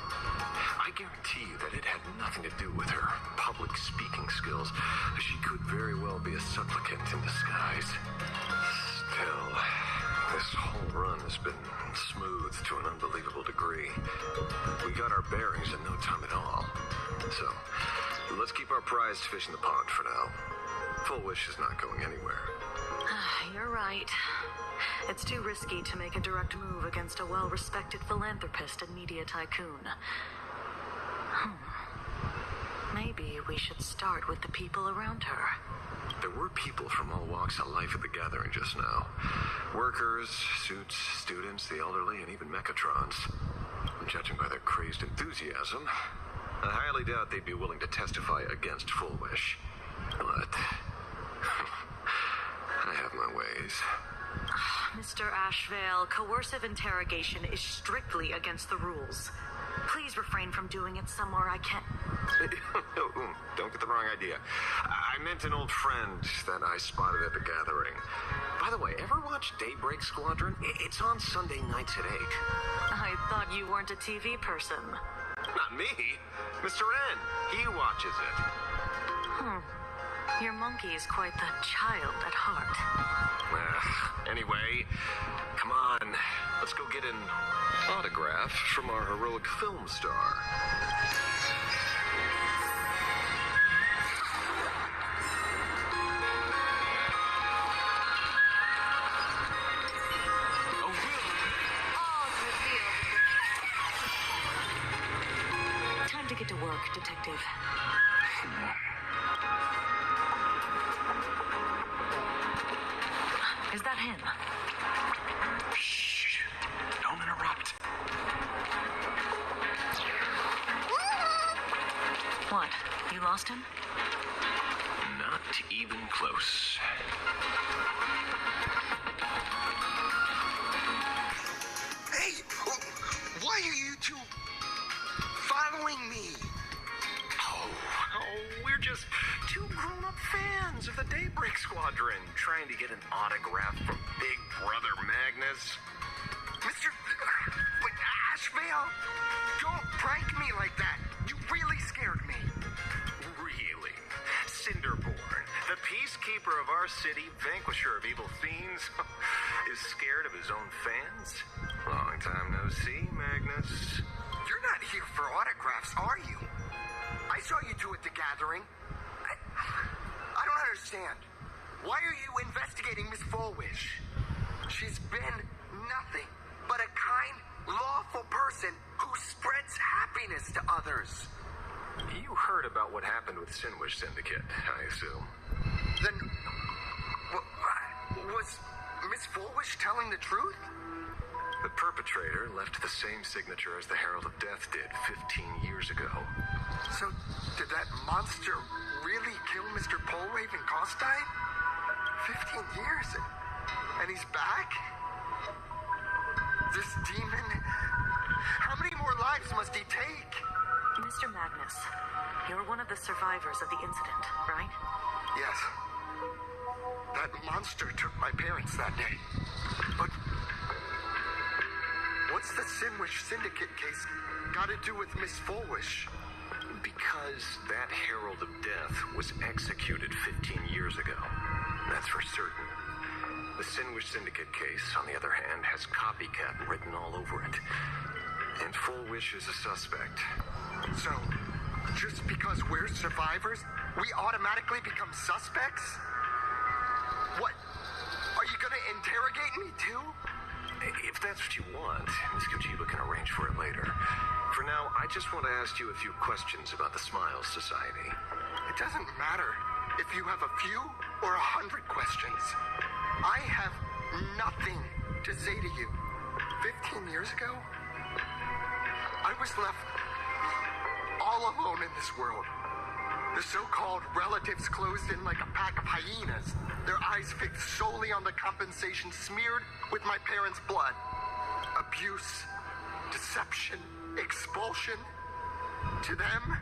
I guarantee you that it had nothing to do with her public speaking skills. She could very well be a supplicant in disguise. Still, this whole run has been smooth to an unbelievable degree. We got our bearings in no time at all. So, let's keep our prized fish in the pond for now. Full Wish is not going anywhere. You're right. It's too risky to make a direct move against a well-respected philanthropist and media tycoon. Maybe we should start with the people around her. There were people from all walks of life at the gathering just now. Workers, suits, students, the elderly, and even Mechatrons. Judging by their crazed enthusiasm, I highly doubt they'd be willing to testify against Full Wish. But I have my ways. Mr. Ashvale, coercive interrogation is strictly against the rules. Please refrain from doing it somewhere I can't... Don't get the wrong idea. I meant an old friend that I spotted at the gathering. By the way, ever watch Daybreak Squadron? It's on Sunday nights at 8. I thought you weren't a TV person. Not me. Mr. N. He watches it. Your monkey is quite the child at heart. Anyway, come on. Let's go get an autograph from our heroic film star. Time to get to work, Detective. Is that him? Shh. Don't interrupt. What? You lost him? Not even close. Hey! Why are you two following me? We're just two grown-up fans of the Daybreak Squadron trying to get an autograph from Big Brother Magnus. Mr. Ashvale, don't prank me like that. You really scared me. Really? Cinderborn, the peacekeeper of our city, vanquisher of evil fiends, is scared of his own fans? Long time no see, Magnus. You're not here for autographs, are you? I saw you two at the gathering. I don't understand. Why are you investigating Miss Fullwish? She's been nothing but a kind, lawful person who spreads happiness to others. You heard about what happened with Sinwish Syndicate, I assume. Then, was Miss Fullwish telling the truth? The perpetrator left the same signature as the Herald of Death did 15 years ago. So, did that monster really kill Mr. Polraven Costine? 15 years? And he's back? This demon? How many more lives must he take? Mr. Magnus, you're one of the survivors of the incident, right? Yes. That monster took my parents that day. But what's the Sinwish Syndicate case got to do with Miss Fulwish? Because that Herald of Death was executed 15 years ago. That's for certain. The Sinwish Syndicate case, on the other hand, has copycat written all over it. And Fulwish is a suspect. So, just because we're survivors, we automatically become suspects? What? Are you gonna interrogate me too? If that's what you want, Miss Kuchiba can arrange for it later. For now, I just want to ask you a few questions about the Smiles Society. It doesn't matter if you have a few or 100 questions. I have nothing to say to you. 15 years ago, I was left all alone in this world. The so-called relatives closed in like a pack of hyenas, their eyes fixed solely on the compensation smeared with my parents' blood. Abuse, deception, expulsion. To them,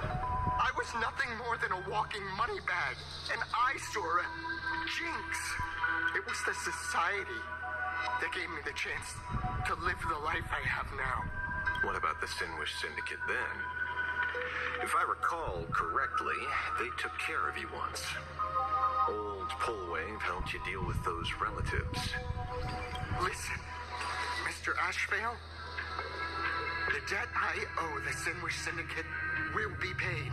I was nothing more than a walking money bag, an eyesore, a jinx. It was the society that gave me the chance to live the life I have now. What about the Sinwish Syndicate then? If I recall correctly, they took care of you once. Old Pullwave helped you deal with those relatives. Listen, Mr. Ashvale, the debt I owe the Sinwish Syndicate will be paid.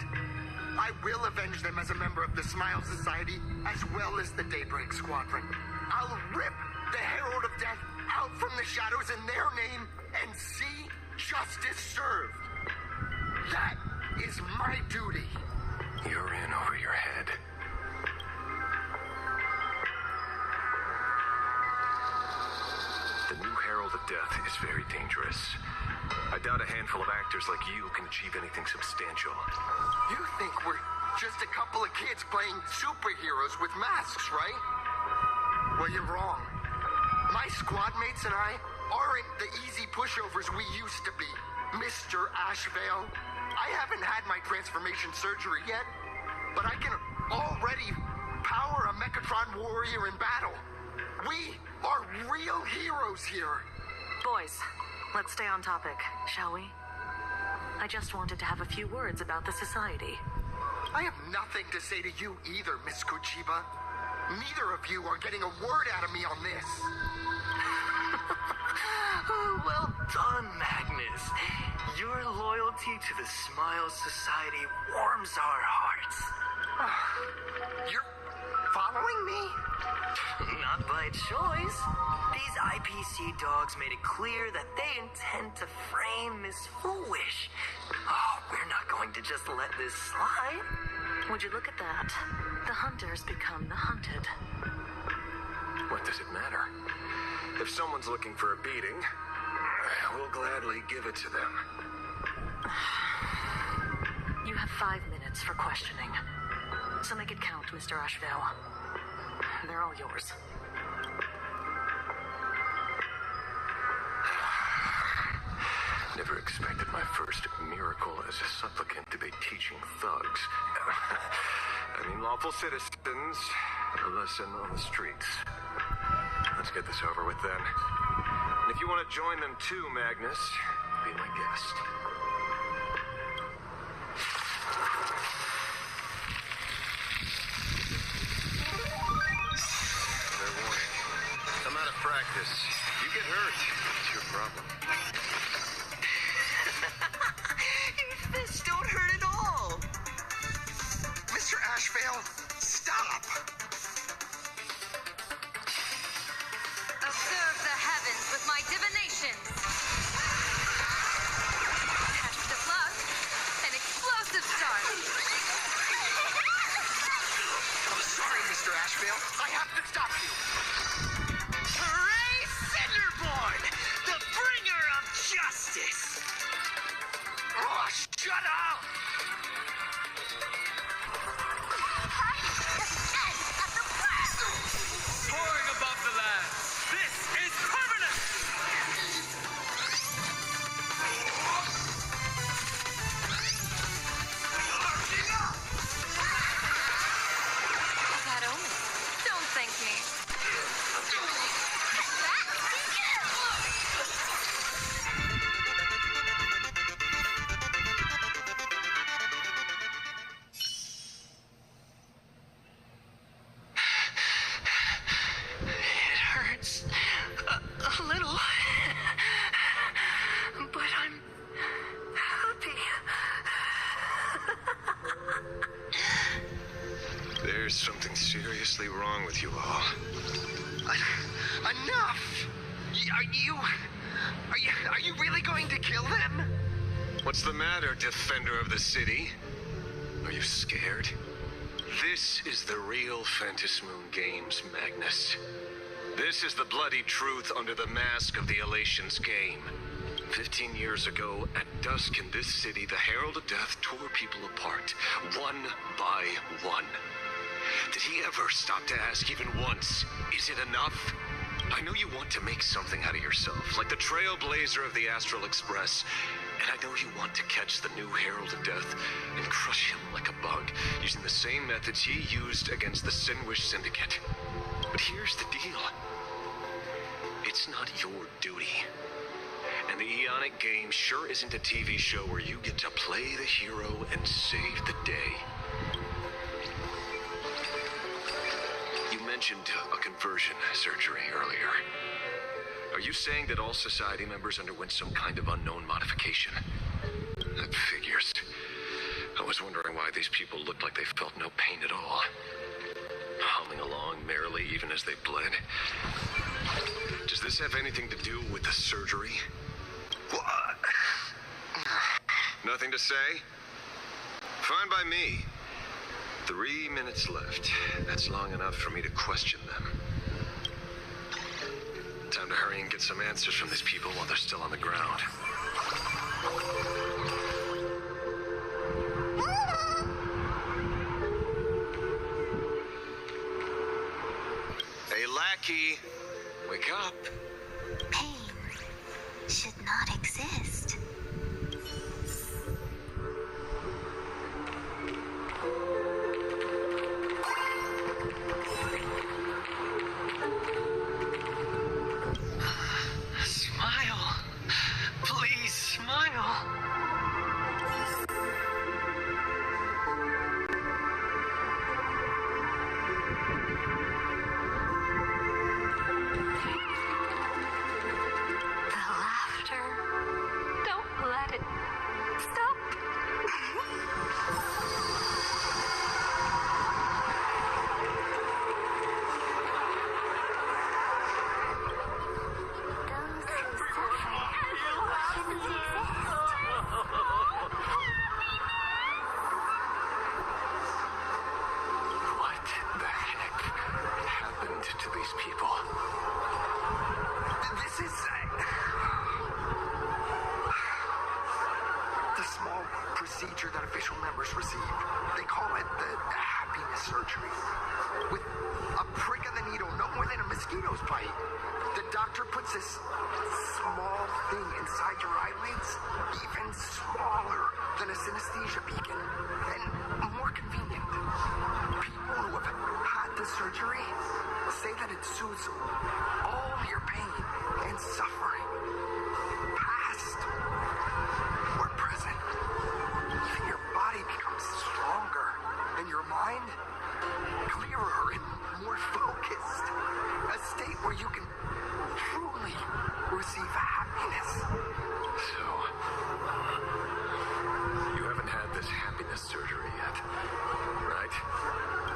I will avenge them as a member of the Smile Society, as well as the Daybreak Squadron. I'll rip the Herald of Death out from the shadows in their name and see justice served. That is my duty. You're in over your head. The new Herald of Death is very dangerous. I doubt a handful of actors like you can achieve anything substantial. You think we're just a couple of kids playing superheroes with masks, right? Well, you're wrong. My squad mates and I aren't the easy pushovers we used to be, Mr. Ashvale. I haven't had my transformation surgery yet, but I can already power a Mechatron warrior in battle. We are real heroes here. Boys, let's stay on topic, shall we? I just wanted to have a few words about the society. I have nothing to say to you either, Miss Kuchiba. Neither of you are getting a word out of me on this. Well done, Magnus. Your loyalty to the Smile Society warms our hearts. You're following me? Not by choice. These IPC dogs made it clear that they intend to frame Miss Foolish. Oh, we're not going to just let this slide. Would you look at that? The hunters become the hunted. What does it matter? If someone's looking for a beating, we'll gladly give it to them. You have 5 minutes for questioning. So make it count, Mr. Ashvale. They're all yours. Never expected my first miracle as a supplicant to be teaching thugs. I mean, lawful citizens, a lesson on the streets. Let's get this over with then. And if you want to join them too, Magnus, be my guest. Fair warning. I'm out of practice. You get hurt, it's your problem. Your fists don't hurt at all. Mr. Ashvale, stop. Observe the heavens with my divinations. Catch the plug. An explosive start. I'm sorry, Mr. Ashvale. I have to stop you. Hooray, Cinderborn! The bringer of justice! Oh, shut up! Soaring above the land, this is permanent! That omen. There's something seriously wrong with you all. Enough! Are you really going to kill them? What's the matter, defender of the city? Are you scared? This is the real Phantasmoon Games, Magnus. This is the bloody truth under the mask of the Elations game. 15 years ago, at dusk in this city, the Herald of Death tore people apart, one by one. Did he ever stop to ask even once, is it enough? I know you want to make something out of yourself, like the Trailblazer of the Astral Express. And I know you want to catch the new Herald of Death and crush him like a bug, using the same methods he used against the Sinwish Syndicate. But here's the deal. It's not your duty. And the Eonic game sure isn't a TV show where you get to play the hero and save the day. You mentioned a conversion surgery earlier. Are you saying that all Society members underwent some kind of unknown modification? That figures. I was wondering why these people looked like they felt no pain at all. Humming along merrily even as they bled. Does this have anything to do with the surgery? Nothing to say? Fine by me. 3 minutes left. That's long enough for me to question them. Time to hurry and get some answers from these people while they're still on the ground. Hey, lackey. Wake up. Pain should not exist. Smile. Please smile. The laughter. Don't let it stop. Those who suffer shouldn't exist. What the heck happened to these people? This is the small procedure that official members receive. They call it the happiness surgery. With a prick of the needle, no more than a mosquito's bite. The doctor puts this small thing inside your eyelids, even smaller than a synesthesia beacon, and more convenient. People who have had the surgery say that it soothes all your pain and suffering, past or present. Even your body becomes stronger, and your mind clearer and more focused. A state where you can truly receive happiness. So, you haven't had this happiness surgery yet, right?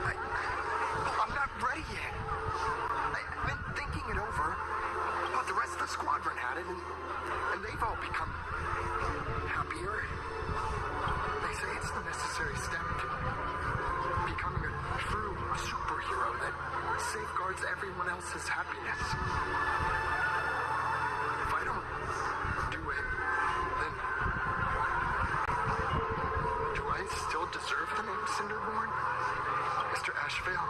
I'm not ready yet. I've been thinking it over, but the rest of the squadron had it, and they've all become happier. They say it's the necessary step to becoming a true superhero that safeguards everyone else's happiness. If I don't do it, then do I still deserve the name Cinderborn? Mr. Ashvale?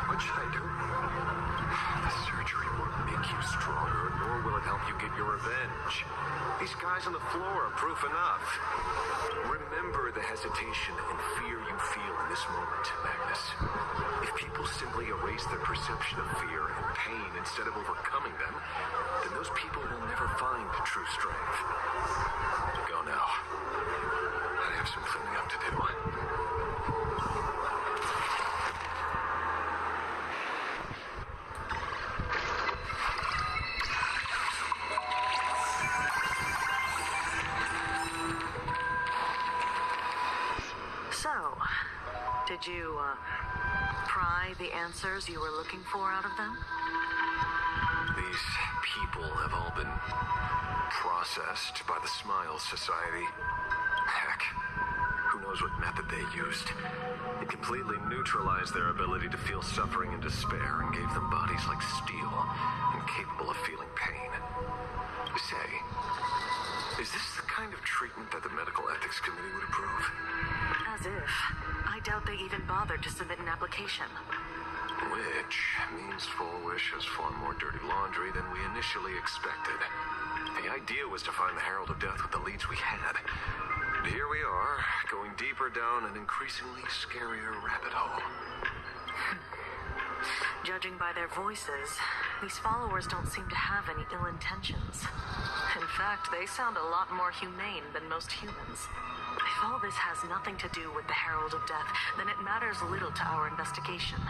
What should I do? The surgery won't make you stronger, nor will it help you get your revenge. These guys on the floor are proof enough. Remember the hesitation and fear you feel in this moment, Magnus. If people simply erase their perception of fear and pain instead of overcoming them, then those people will never find true strength. Go now. I have some cleaning up to do. So, Did you, pry the answers you were looking for out of them? These people have all been processed by the Smile Society. Heck, who knows what method they used. It completely neutralized their ability to feel suffering and despair and gave them bodies like steel, incapable of feeling pain. Say, is this the kind of treatment that the Medical Ethics Committee would approve? As if. I doubt they even bothered to submit an application. Which means Fullwish has far more dirty laundry than we initially expected. The idea was to find the Herald of Death with the leads we had. And here we are, going deeper down an increasingly scarier rabbit hole. Judging by their voices, these followers don't seem to have any ill intentions. In fact, they sound a lot more humane than most humans. If all this has nothing to do with the Herald of Death, then it matters little to our investigation.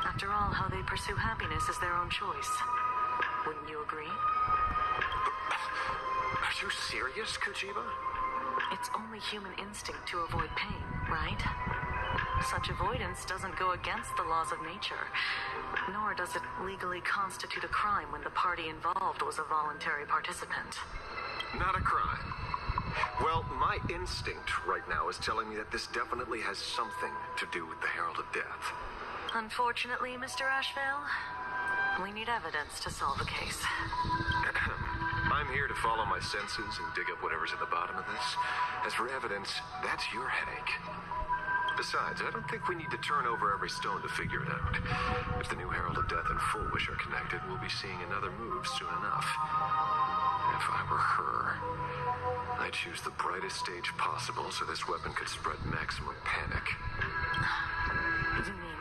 After all, how they pursue happiness is their own choice. Wouldn't you agree? Are you serious, Kojiba? It's only human instinct to avoid pain, right? Such avoidance doesn't go against the laws of nature, nor does it legally constitute a crime when the party involved was a voluntary participant. Not a crime. Well, my instinct right now is telling me that this definitely has something to do with the Herald of Death. Unfortunately, Mr. Ashvale, we need evidence to solve the case. I'm here to follow my senses and dig up whatever's at the bottom of this. As for evidence, that's your headache. Besides, I don't think we need to turn over every stone to figure it out. If the new Herald of Death and Fullwish are connected, we'll be seeing another move soon enough. If I were her, I'd choose the brightest stage possible so this weapon could spread maximum panic. You mean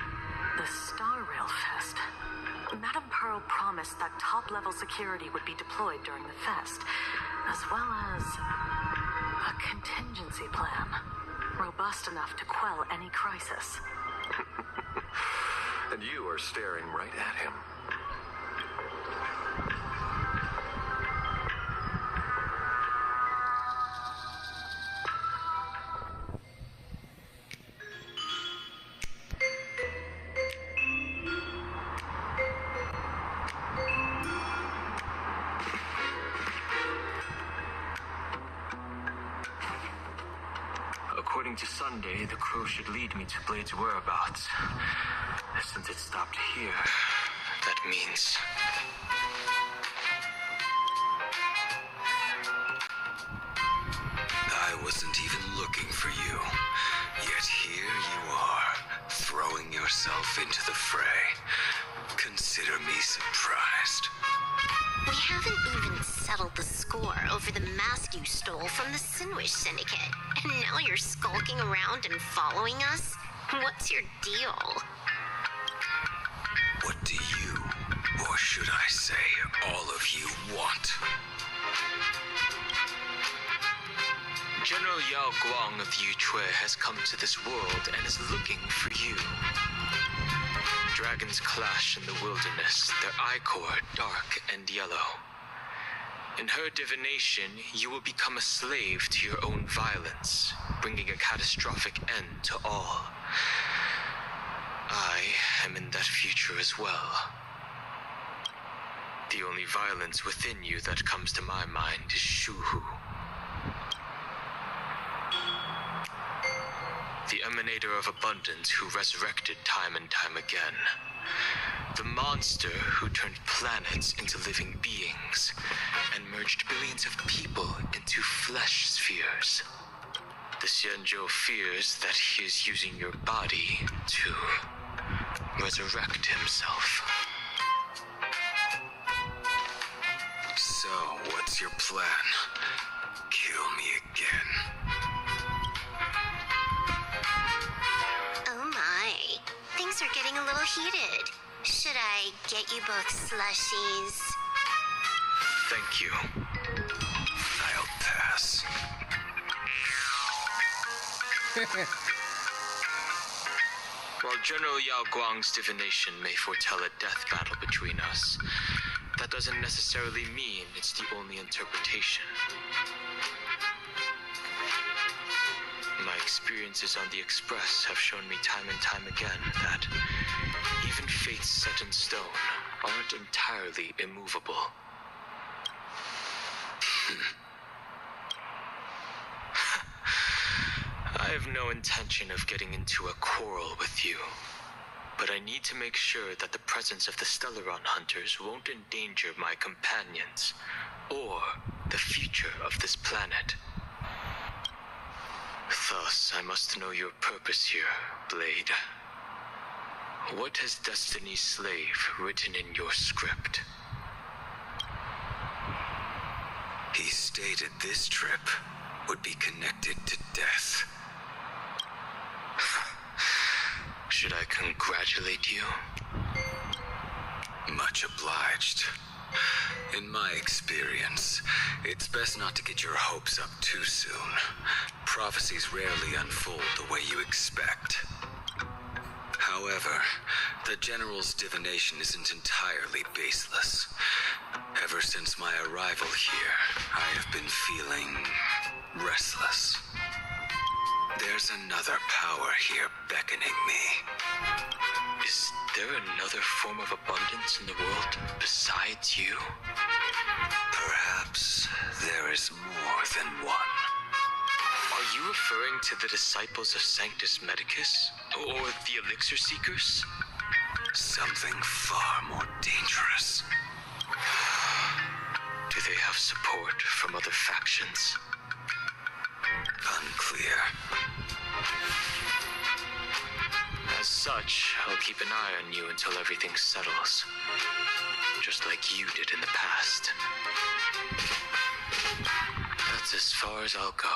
the Star Rail Fest? Madame Pearl promised that top-level security would be deployed during the fest, as well as a contingency plan, robust enough to quell any crisis. And you are staring right at him. According to Sunday, the crow should lead me to Blade's whereabouts. Since it stopped here... That means... I wasn't even looking for you. Yet here you are, throwing yourself into the fray. Consider me surprised. We haven't even settled the score over the mask you stole from the Sinwish Syndicate. And now you're skulking around and following us? What's your deal? What do you, or should I say, all of you want? General Yao Guang of Yuchue has come to this world and is looking for you. Dragons clash in the wilderness, their ichor dark and yellow. In her divination, you will become a slave to your own violence, bringing a catastrophic end to all. I am in that future as well. The only violence within you that comes to my mind is Shuhu. The emanator of abundance who resurrected time and time again. The monster who turned planets into living beings and merged billions of people into flesh spheres. The Xianzhou fears that he is using your body to resurrect himself. So, what's your plan? Kill me again. Oh my. Things are getting a little heated. Should I get you both slushies? Thank you. I'll pass. While General Yao Guang's divination may foretell a death battle between us, that doesn't necessarily mean it's the only interpretation. My experiences on the Express have shown me time and time again that even fates set in stone aren't entirely immovable. I have no intention of getting into a quarrel with you, but I need to make sure that the presence of the Stellaron hunters won't endanger my companions or the future of this planet. Thus, I must know your purpose here, Blade. What has Destiny's Slave written in your script? He stated this trip would be connected to death. Should I congratulate you? Much obliged. In my experience, it's best not to get your hopes up too soon. Prophecies rarely unfold the way you expect. However, the General's divination isn't entirely baseless. Ever since my arrival here, I have been feeling restless. There's another power here beckoning me. Is there another form of abundance in the world besides you? Perhaps there is more than one. Are you referring to the disciples of Sanctus Medicus? Or the Elixir Seekers? Something far more dangerous. Do they have support from other factions? Unclear. As such, I'll keep an eye on you until everything settles. Just like you did in the past. That's as far as I'll go.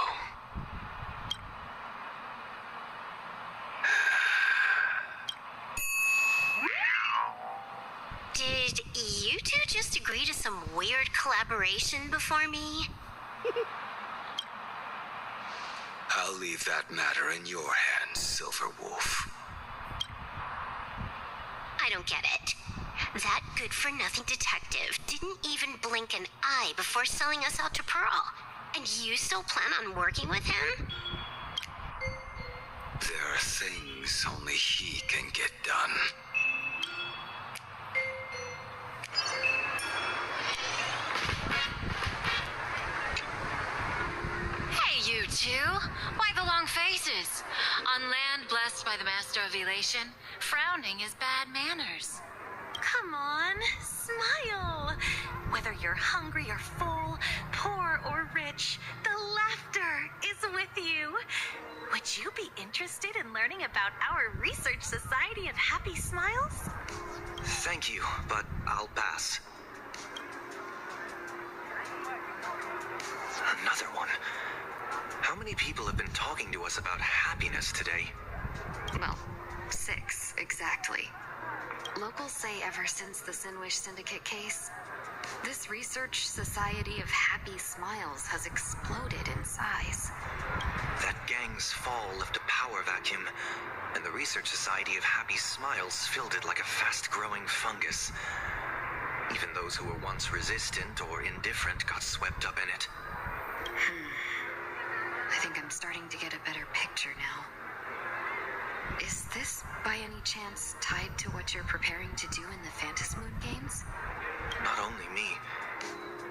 Did you two just agree to some weird collaboration before me? I'll leave that matter in your hands, Silver Wolf. I don't get it. That good-for-nothing detective didn't even blink an eye before selling us out to Pearl. And you still plan on working with him? There are things only he can get done. Hey, you two! Why the long faces? On land blessed by the Master of Elation, frowning is bad manners. Come on, smile. Whether you're hungry or full, poor or rich, the laughter is with you. Would you be interested in learning about our Research Society of Happy Smiles? Thank you, but I'll pass. Another one. How many people have been talking to us about happiness today? Well, 6, exactly. Locals say ever since the Sinwish Syndicate case, this Research Society of Happy Smiles has exploded in size. That gang's fall left a power vacuum, and the Research Society of Happy Smiles filled it like a fast-growing fungus. Even those who were once resistant or indifferent got swept up in it. I think I'm starting to get a better picture now. Is this, by any chance, tied to what you're preparing to do in the Phantasmoon games? Not only me.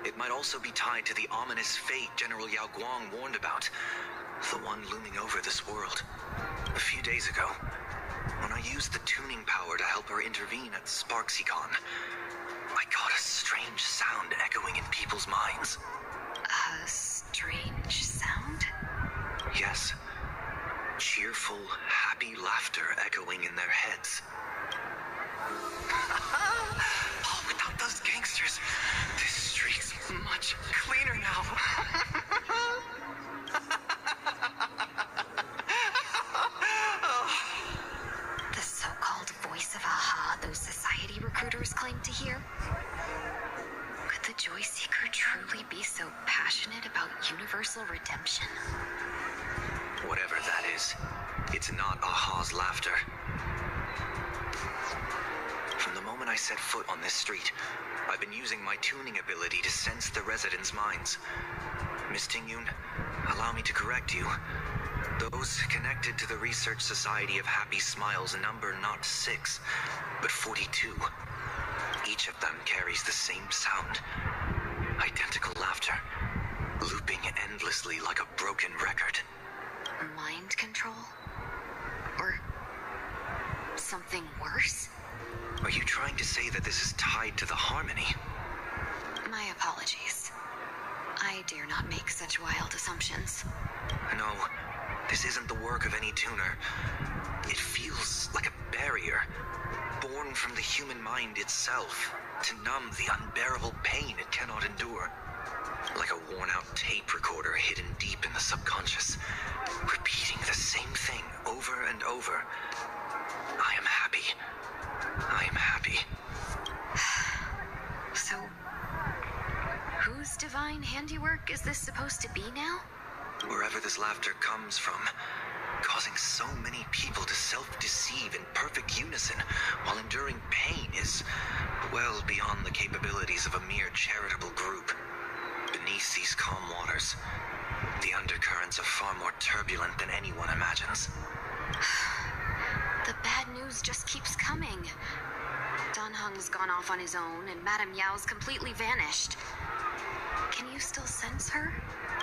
It might also be tied to the ominous fate General Yao Guang warned about. The one looming over this world. A few days ago, when I used the tuning power to help her intervene at SparksyCon, I got a strange sound echoing in people's minds. A strange sound? Yes. Cheerful, happy laughter echoing in their heads. Oh, without those gangsters, this street's much cleaner now. The so-called voice of Aha those society recruiters claim to hear? Could the Joy Seeker truly be so passionate about universal redemption? Whatever that is, it's not Aha's laughter. From the moment I set foot on this street, I've been using my tuning ability to sense the residents' minds. Miss Tingyun, allow me to correct you. Those connected to the Research Society of Happy Smiles number not 6, but 42. Each of them carries the same sound. Identical laughter, looping endlessly like a broken record. Mind control? Or something worse? Are you trying to say that this is tied to the harmony? My apologies. I dare not make such wild assumptions. No, this isn't the work of any tuner. It feels like a barrier, born from the human mind itself, to numb the unbearable pain it cannot endure. Like a worn-out tape recorder hidden deep in the subconscious, repeating the same thing over and over. I am happy. I am happy. So, whose divine handiwork is this supposed to be now? Wherever this laughter comes from, causing so many people to self-deceive in perfect unison while enduring pain is well beyond the capabilities of a mere charitable group. Beneath these calm waters, the undercurrents are far more turbulent than anyone imagines. The bad news just keeps coming. Dunhung's gone off on his own, and Madame Yao's completely vanished. Can you still sense her?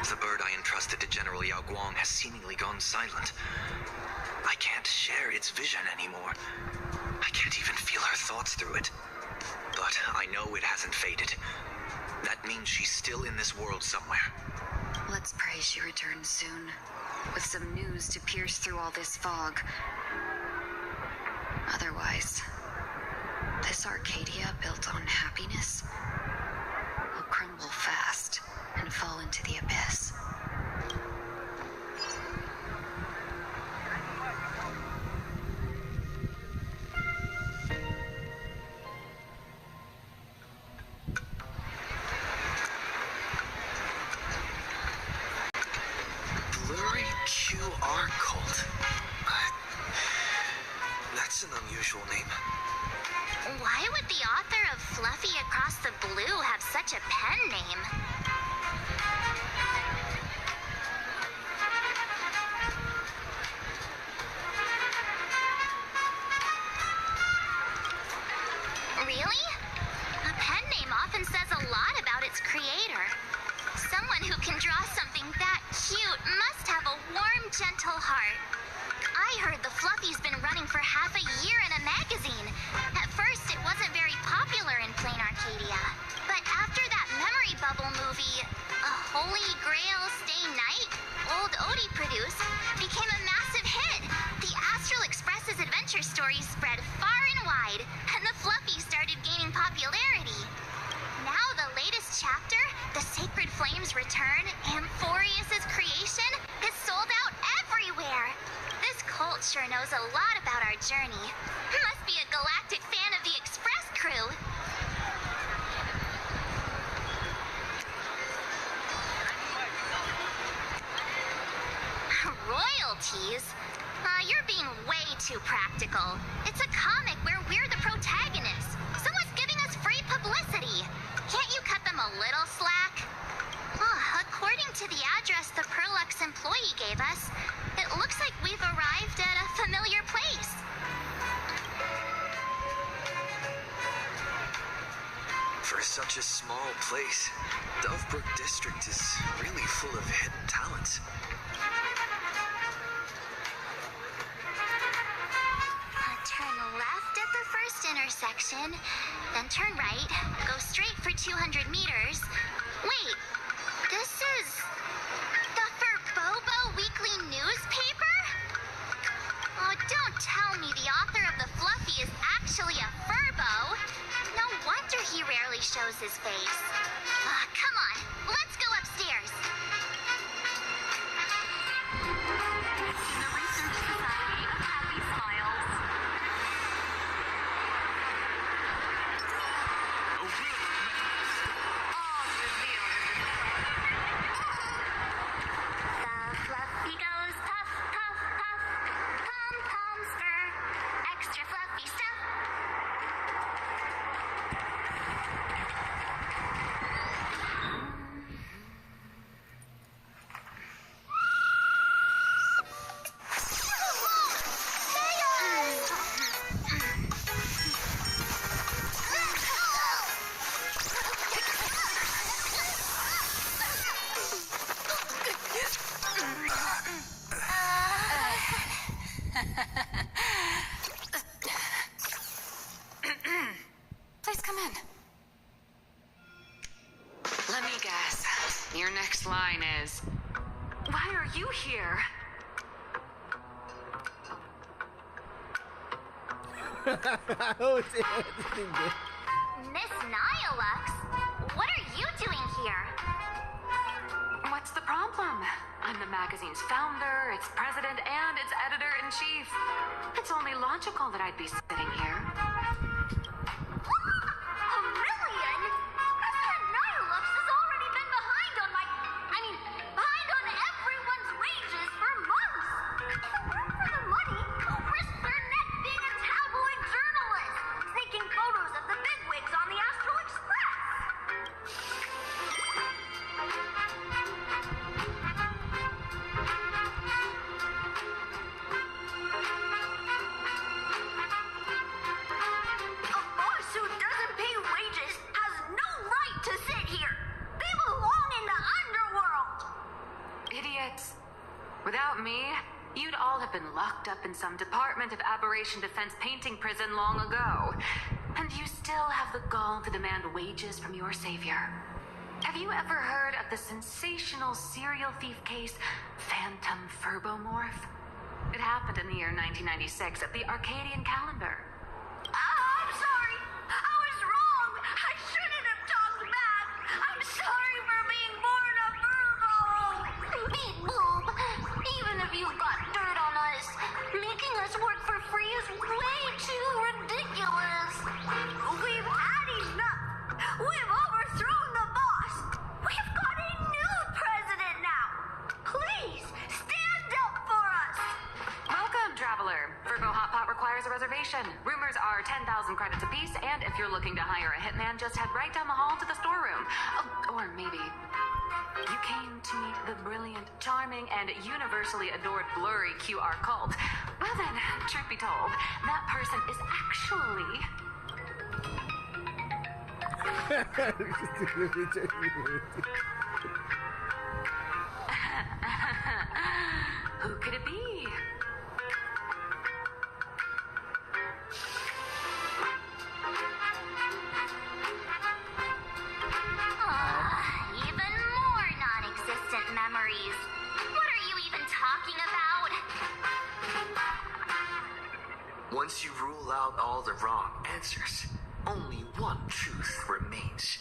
The bird I entrusted to General Yao Guang has seemingly gone silent. I can't share its vision anymore. I can't even feel her thoughts through it. But I know it hasn't faded. That means she's still in this world somewhere. Let's pray she returns soon, with some news to pierce through all this fog. Otherwise, this Arcadia built on happiness will crumble fast and fall into the abyss. Blurry QR cult. That's an unusual name. Why would the author of Fluffy Across the Blue have such a pen name? Really? A pen name often says a lot about its creator. Someone who can draw something that cute must have a warm, gentle heart. I heard the Fluffy's been running for half a year in a magazine. At first, it wasn't very popular in Plain Arcadia. But after that memory bubble movie, A Holy Grail Stay Night, Old Odie produced, became a massive hit. The Astral Express's adventure stories spread far and wide, and the Fluffy started gaining popularity. Now the latest chapter, The Sacred Flames Return, Amphorius's creation, is sold out everywhere. This cult sure knows a lot about our journey. Must be a galactic fan of the Express crew. Royalties? You're being way too practical. It's a comic where we're the protagonists. Someone's giving us free publicity. Can't you cut them a little slack? According to the address the Perlux employee gave us, it looks like we've arrived at a familiar place. For such a small place, Dovebrook District is really full of hidden talents. Turn left at the first intersection, then turn right, go straight for 200 meters. Wait, this is the Furbobo Weekly newspaper? Oh, don't tell me the author of the Fluffy is actually a Furbo. No wonder he rarely shows his face. Come on, let's go upstairs. The Research Society of Happy Smiles. The Fluffy goes puff, puff, puff. Pom-poms for extra fluffy stuff. your next line is. Why are you here? Miss Nihilux, what are you doing here? What's the problem? I'm the magazine's founder, its president, and its editor-in-chief. It's only logical that I'd be sitting here. A million? President Nihilux has already been behind on behind on everyone's wages for months. If it weren't for the money, who'd risk their neck being a tabloid journalist, taking photos of the bigwigs on the Astral Express? A boss who doesn't pay wages has no right to sit here. They belong in the underworld. Idiots. Without me, you'd all have been locked up in some Department of Aberration Defense painting prison long ago. And you still have the gall to demand wages from your savior. Have you ever heard of the sensational serial thief case, Phantom Furbomorph? It happened in the year 1996 at the Arcadian calendar. I'm sorry. I was wrong. I shouldn't have talked back. I'm sorry for being born a Virgo. Beat boob. Even if you've got dirt on us, making us work for free is way too ridiculous. We've had enough. We've overthrown the boss. We've got a new president now. Please, stand up for us. Welcome, traveler. Virgo Hot Pot requires a reservation. Rumors are 10,000 credits apiece, and if you're looking to hire a hitman, just head right down the hall to the storeroom. Oh, or maybe you came to meet the brilliant, charming, and universally adored blurry QR cult. Well then, truth be told, that person is actually... Who could it be? Even more non-existent memories. What are you even talking about? Once you rule out all the wrong answers, only one truth remains.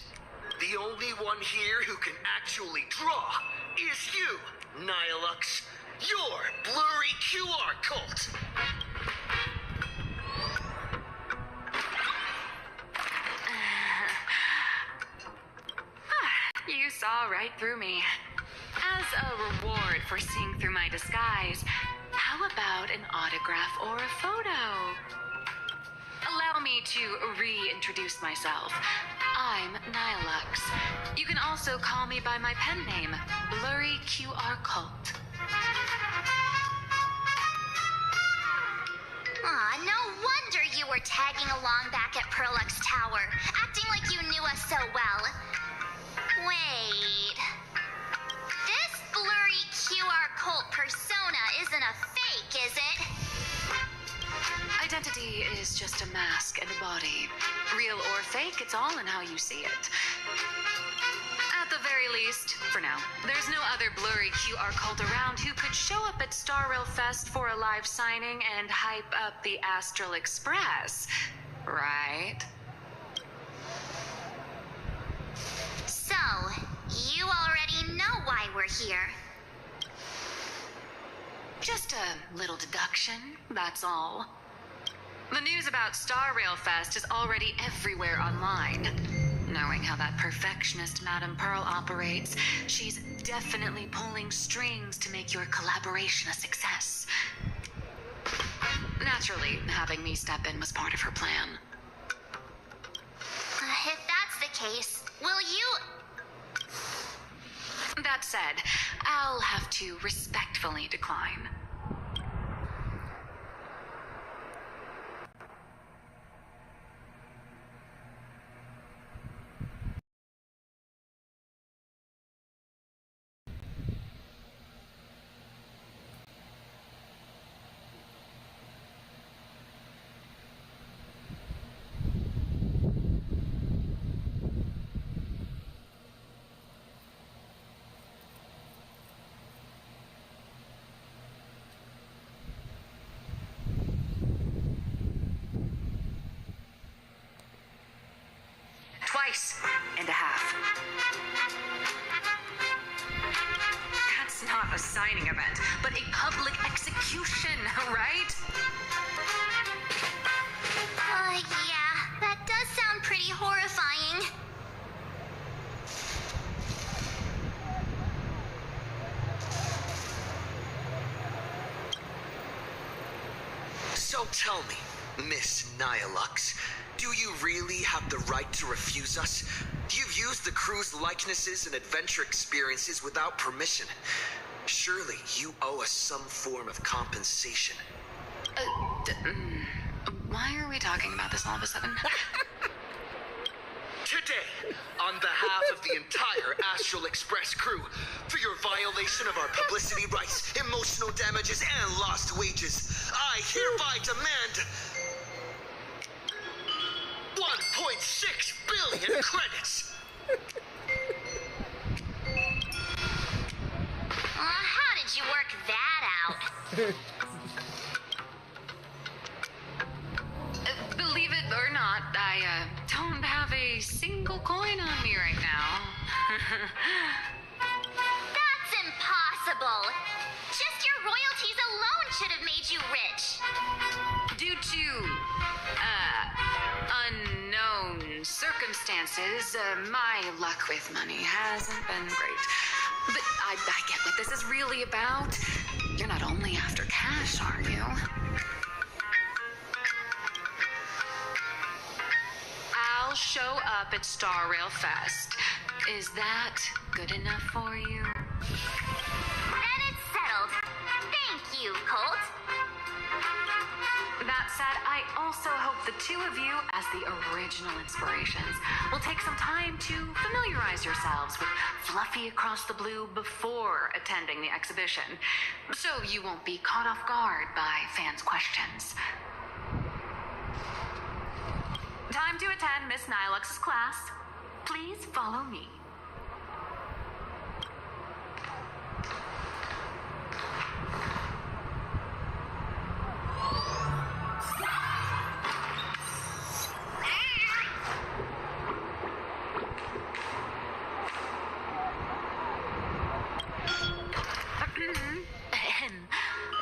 The only one here who can actually draw is you, Nihilux. Your blurry QR cult. You saw right through me. As a reward for seeing through my disguise, how about an autograph or a photo? Allow me to reintroduce myself. I'm Nihilux. You can also call me by my pen name, Blurry QR Cult. Aw, no wonder you were tagging along back at Perlux Tower, acting like you knew us so well. Wait. This blurry QR cult persona isn't a fake, is it? Identity is just a mask and a body. Real or fake, it's all in how you see it. At the very least, for now, there's no other blurry QR cult around who could show up at Starrail Fest for a live signing and hype up the Astral Express, right? So, you already know why we're here. Just a little deduction, that's all. The news about Starrail Fest is already everywhere online. Knowing how that perfectionist Madame Pearl operates, she's definitely pulling strings to make your collaboration a success. Naturally, having me step in was part of her plan. If that's the case, will you... That said, I'll have to respectfully decline. price and a half. That's not a signing event, but a public execution, right? Yeah, that does sound pretty horrifying. So tell me, Miss Nihilux, do you really have the right to refuse us? You've used the crew's likenesses and adventure experiences without permission. Surely you owe us some form of compensation. Why are we talking about this all of a sudden? Today, on behalf of the entire Astral Express crew, for your violation of our publicity rights, emotional damages, and lost wages, I hereby demand 1.6 billion credits. How did you work that out? Believe it or not, I don't have a single coin on me right now. That's impossible. Just your royalties alone should have made you rich. Due to, unknown circumstances, my luck with money hasn't been great. But I get what this is really about. You're not only after cash, are you? I'll show up at Star Rail Fest. Is that good enough for you? Then it's settled. Thank you, Colt. That said, I also hope the two of you, as the original inspirations, will take some time to familiarize yourselves with Fluffy Across the Blue before attending the exhibition, so you won't be caught off guard by fans' questions. Time to attend Miss Nilux's class. Please follow me.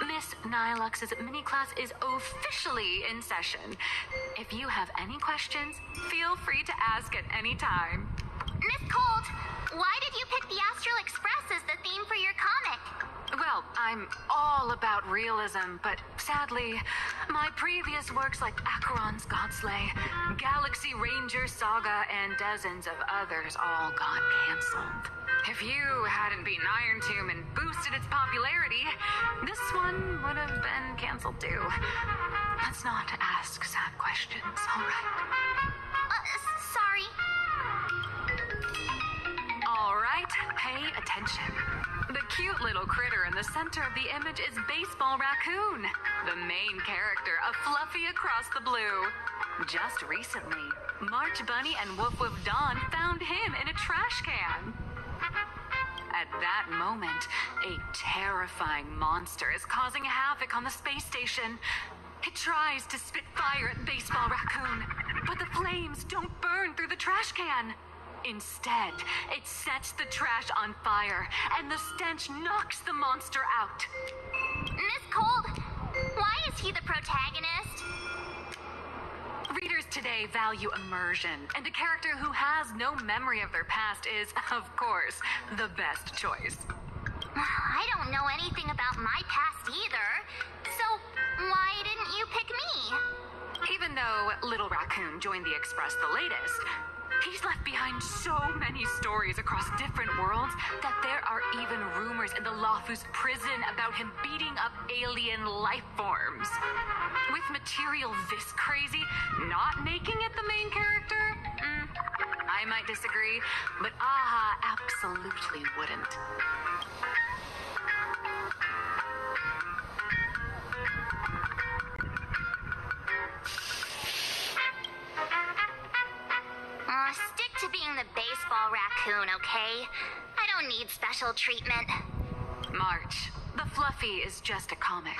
Miss Nilux's mini class is officially in session. If you have any questions, feel free to ask at any time. Miss Colt, why did you pick the Astral Express as the theme for your comic? Well, I'm all about realism, but sadly, my previous works like Acheron's Godslay, Galaxy Ranger Saga, and dozens of others all got canceled. If you hadn't beaten Iron Tomb and boosted its popularity, this one would have been canceled too. Let's not ask sad questions, all right? Sorry. All right, pay attention. The cute little critter in the center of the image is Baseball Raccoon, the main character of Fluffy Across the Blue. Just recently, March Bunny and Woof Woof Dawn found him in a trash can. At that moment, a terrifying monster is causing havoc on the space station. It tries to spit fire at Baseball Raccoon, but the flames don't burn through the trash can. Instead, it sets the trash on fire, and the stench knocks the monster out. Miss Colt, why is he the protagonist? Readers today value immersion, and a character who has no memory of their past is, of course, the best choice. I don't know anything about my past either, so why didn't you pick me? Even though Little Raccoon joined the Express the latest, he's left behind so many stories across different worlds that there are even rumors in the Lawfus prison about him beating up alien life forms. With material this crazy, not making it the main character? I might disagree, but Aha absolutely wouldn't. Stick to being the Baseball Raccoon, okay? I don't need special treatment. March, the Fluffy is just a comic.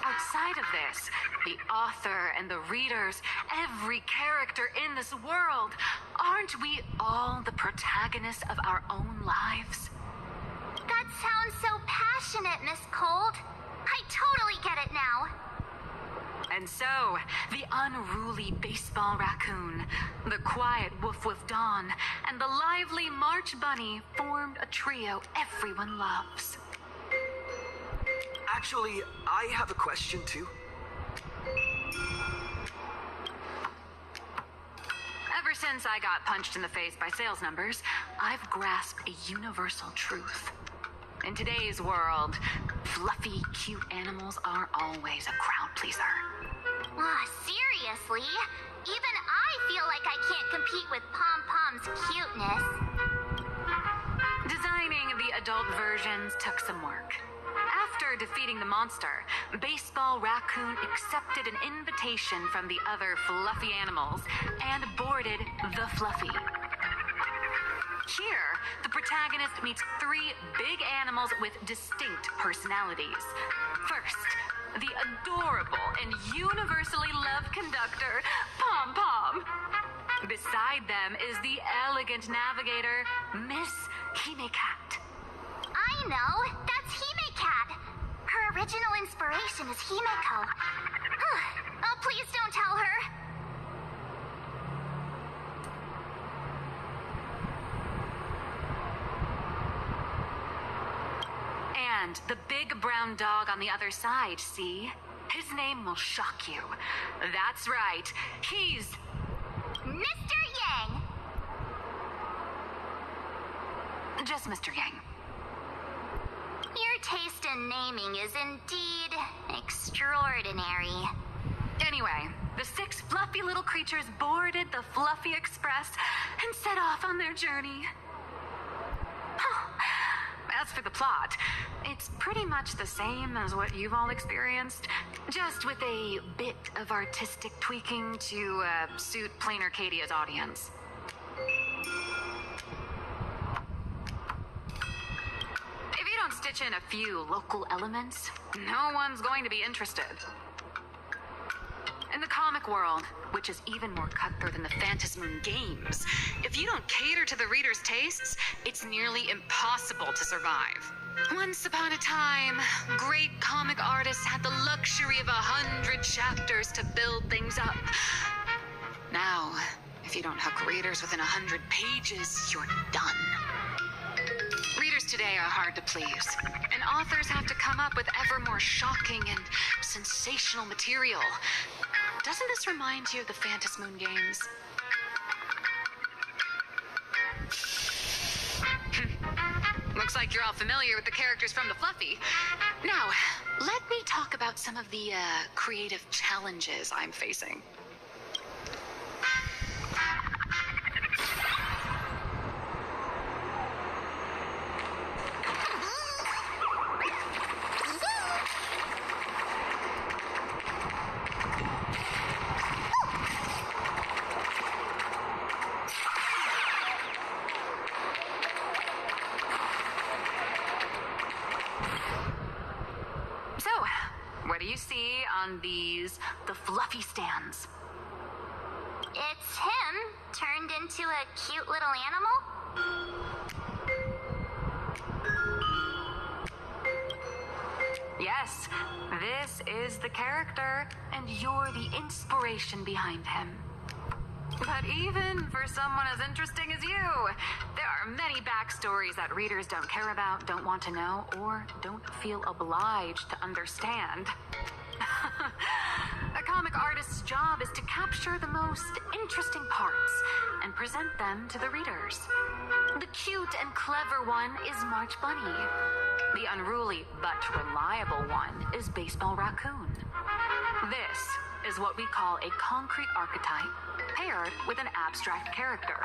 Outside of this, the author and the readers, every character in this world, Aren't we all the protagonists of our own lives? That sounds so passionate, Miss Cold. I totally get it now. And so, the unruly baseball raccoon, the quiet woof-woof Dawn, and the lively March Bunny formed a trio everyone loves. Actually, I have a question too. Ever since I got punched in the face by sales numbers, I've grasped a universal truth. In today's world, fluffy, cute animals aren't always a crowd pleaser. Seriously? Even I feel like I can't compete with Pom Pom's cuteness. Designing the adult versions took some work. After defeating the monster, Baseball Raccoon accepted an invitation from the other fluffy animals and boarded the Fluffy. Here, the protagonist meets 3 big animals with distinct personalities. First, the adorable and universally loved conductor, Pom Pom. Beside them is the elegant navigator, Miss Hime-Cat. I know, that's Hime-Cat. Her original inspiration is Himeko. Oh, please don't tell her. And the big brown dog on the other side, see? His name will shock you. That's right, he's Mr. Yang. just Mr. Yang. Your taste in naming is indeed extraordinary. Anyway, the 6 fluffy little creatures boarded the Fluffy Express and set off on their journey. As for the plot, it's pretty much the same as what you've all experienced, just with a bit of artistic tweaking to suit plain Arcadia's audience. If you don't stitch in a few local elements, no one's going to be interested. In the comic world, which is even more cutthroat than the Phantasmoon games, if you don't cater to the reader's tastes, it's nearly impossible to survive. Once upon a time, great comic artists had the luxury of 100 chapters to build things up. Now, if you don't hook readers within 100 pages, you're done. Readers today are hard to please, and authors have to come up with ever more shocking and sensational material. Doesn't this remind you of the Phantasmoon games? Looks like you're all familiar with the characters from the Fluffy. Now, let me talk about some of the creative challenges I'm facing. What do you see on the Fluffy stands? It's him, turned into a cute little animal? Yes, this is the character, and you're the inspiration behind him. But even for someone as interesting as you, there are many backstories that readers don't care about, don't want to know, or don't feel obliged to understand. A comic artist's job is to capture the most interesting parts and present them to the readers. The cute and clever one is March Bunny. The unruly but reliable one is Baseball Raccoon. This is what we call a concrete archetype paired with an abstract character.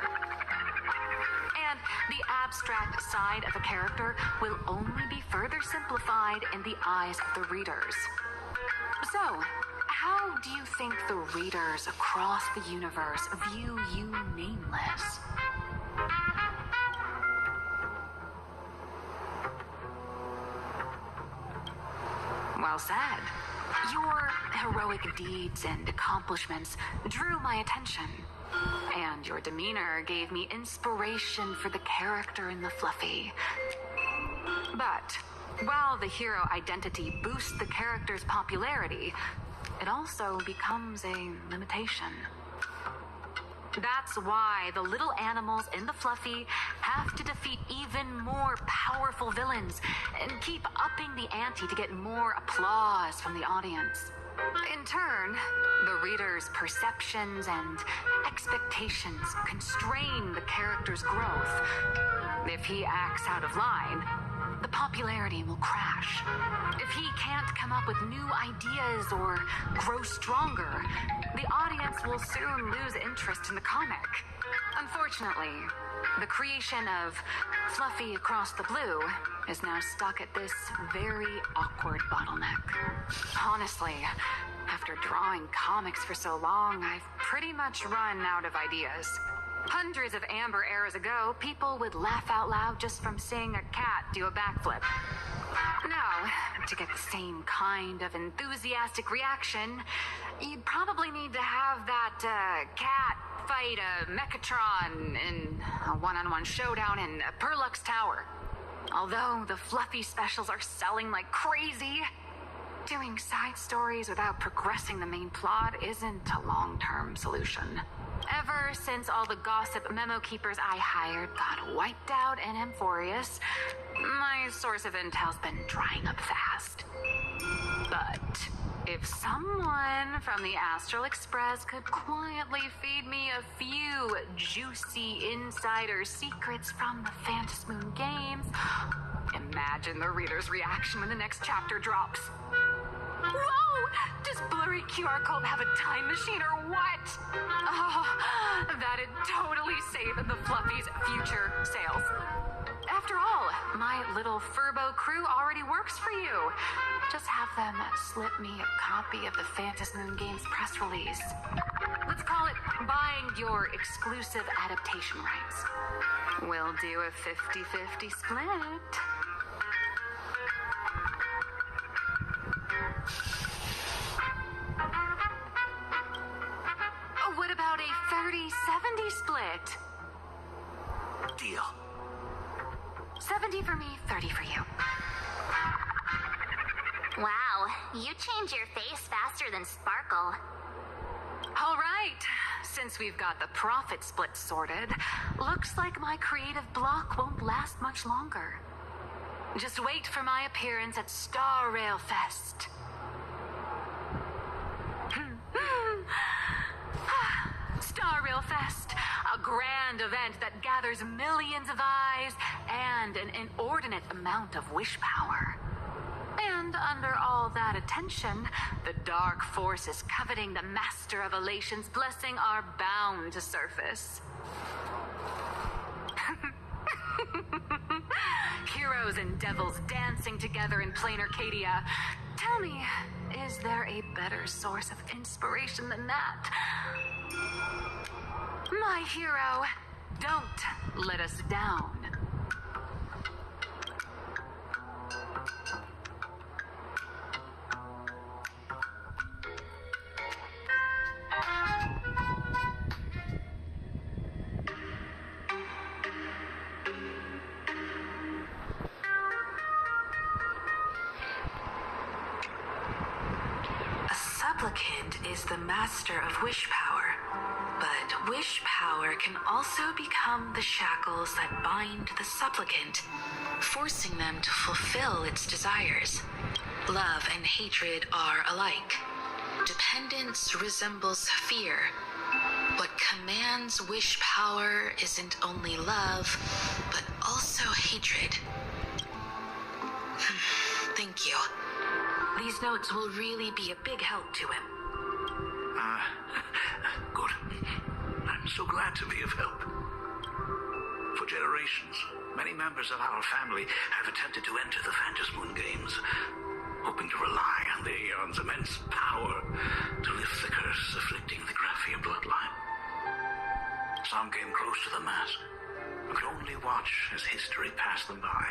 And the abstract side of a character will only be further simplified in the eyes of the readers. So, how do you think the readers across the universe view you nameless? Well said. Your heroic deeds and accomplishments drew my attention. And your demeanor gave me inspiration for the character in the Fluffy. But while the hero identity boosts the character's popularity, it also becomes a limitation. That's why the little animals in the Fluffy have to defeat even more powerful villains and keep upping the ante to get more applause from the audience. In turn, the reader's perceptions and expectations constrain the character's growth. If he acts out of line, the popularity will crash. If he can't come up with new ideas or grow stronger, the audience will soon lose interest in the comic. Unfortunately, the creation of Fluffy Across the Blue is now stuck at this very awkward bottleneck. Honestly, after drawing comics for so long, I've pretty much run out of ideas. Hundreds of amber eras ago, people would laugh out loud just from seeing a cat do a backflip. Now, to get the same kind of enthusiastic reaction, you'd probably need to have that cat fight a Mechatron in a one-on-one showdown in Perlux Tower. Although the Fluffy specials are selling like crazy, doing side stories without progressing the main plot isn't a long-term solution. Ever since all the gossip memo keepers I hired got wiped out in Amphorius, my source of intel's been drying up fast. But if someone from the Astral Express could quietly feed me a few juicy insider secrets from the Phantom Moon games, imagine the reader's reaction when the next chapter drops. Whoa! Does Blurry QR Code have a time machine or what? Oh, that'd totally save the Fluffy's future sales. After all, my little Furbo crew already works for you. Just have them slip me a copy of the Phantom Moon Games press release. Let's call it buying your exclusive adaptation rights. We'll do a 50-50 split. What about a 30-70 split? Deal. 70 for me, 30 for you. Wow, you change your face faster than Sparkle. All right, since we've got the profit split sorted, looks like my creative block won't last much longer. Just wait for my appearance at Star Rail Fest. Star Rail Fest, a grand event that gathers millions of eyes and an inordinate amount of wish power. And under all that attention, the dark forces coveting the Master of Elation's blessing are bound to surface. Heroes and devils dancing together in plain Arcadia. Tell me, is there a better source of inspiration than that? My hero, don't let us down. A supplicant is the master of wish power. But wish power can also become the shackles that bind the supplicant, forcing them to fulfill its desires. Love and hatred are alike. Dependence resembles fear. What commands wish power isn't only love, but also hatred. Thank you. These notes will really be a big help to him. Good. I'm so glad to be of help. For generations, many members of our family have attempted to enter the Phantom Moon Games, hoping to rely on the Aeon's immense power to lift the curse afflicting the Graphia bloodline. Some came close to the mask, and could only watch as history passed them by.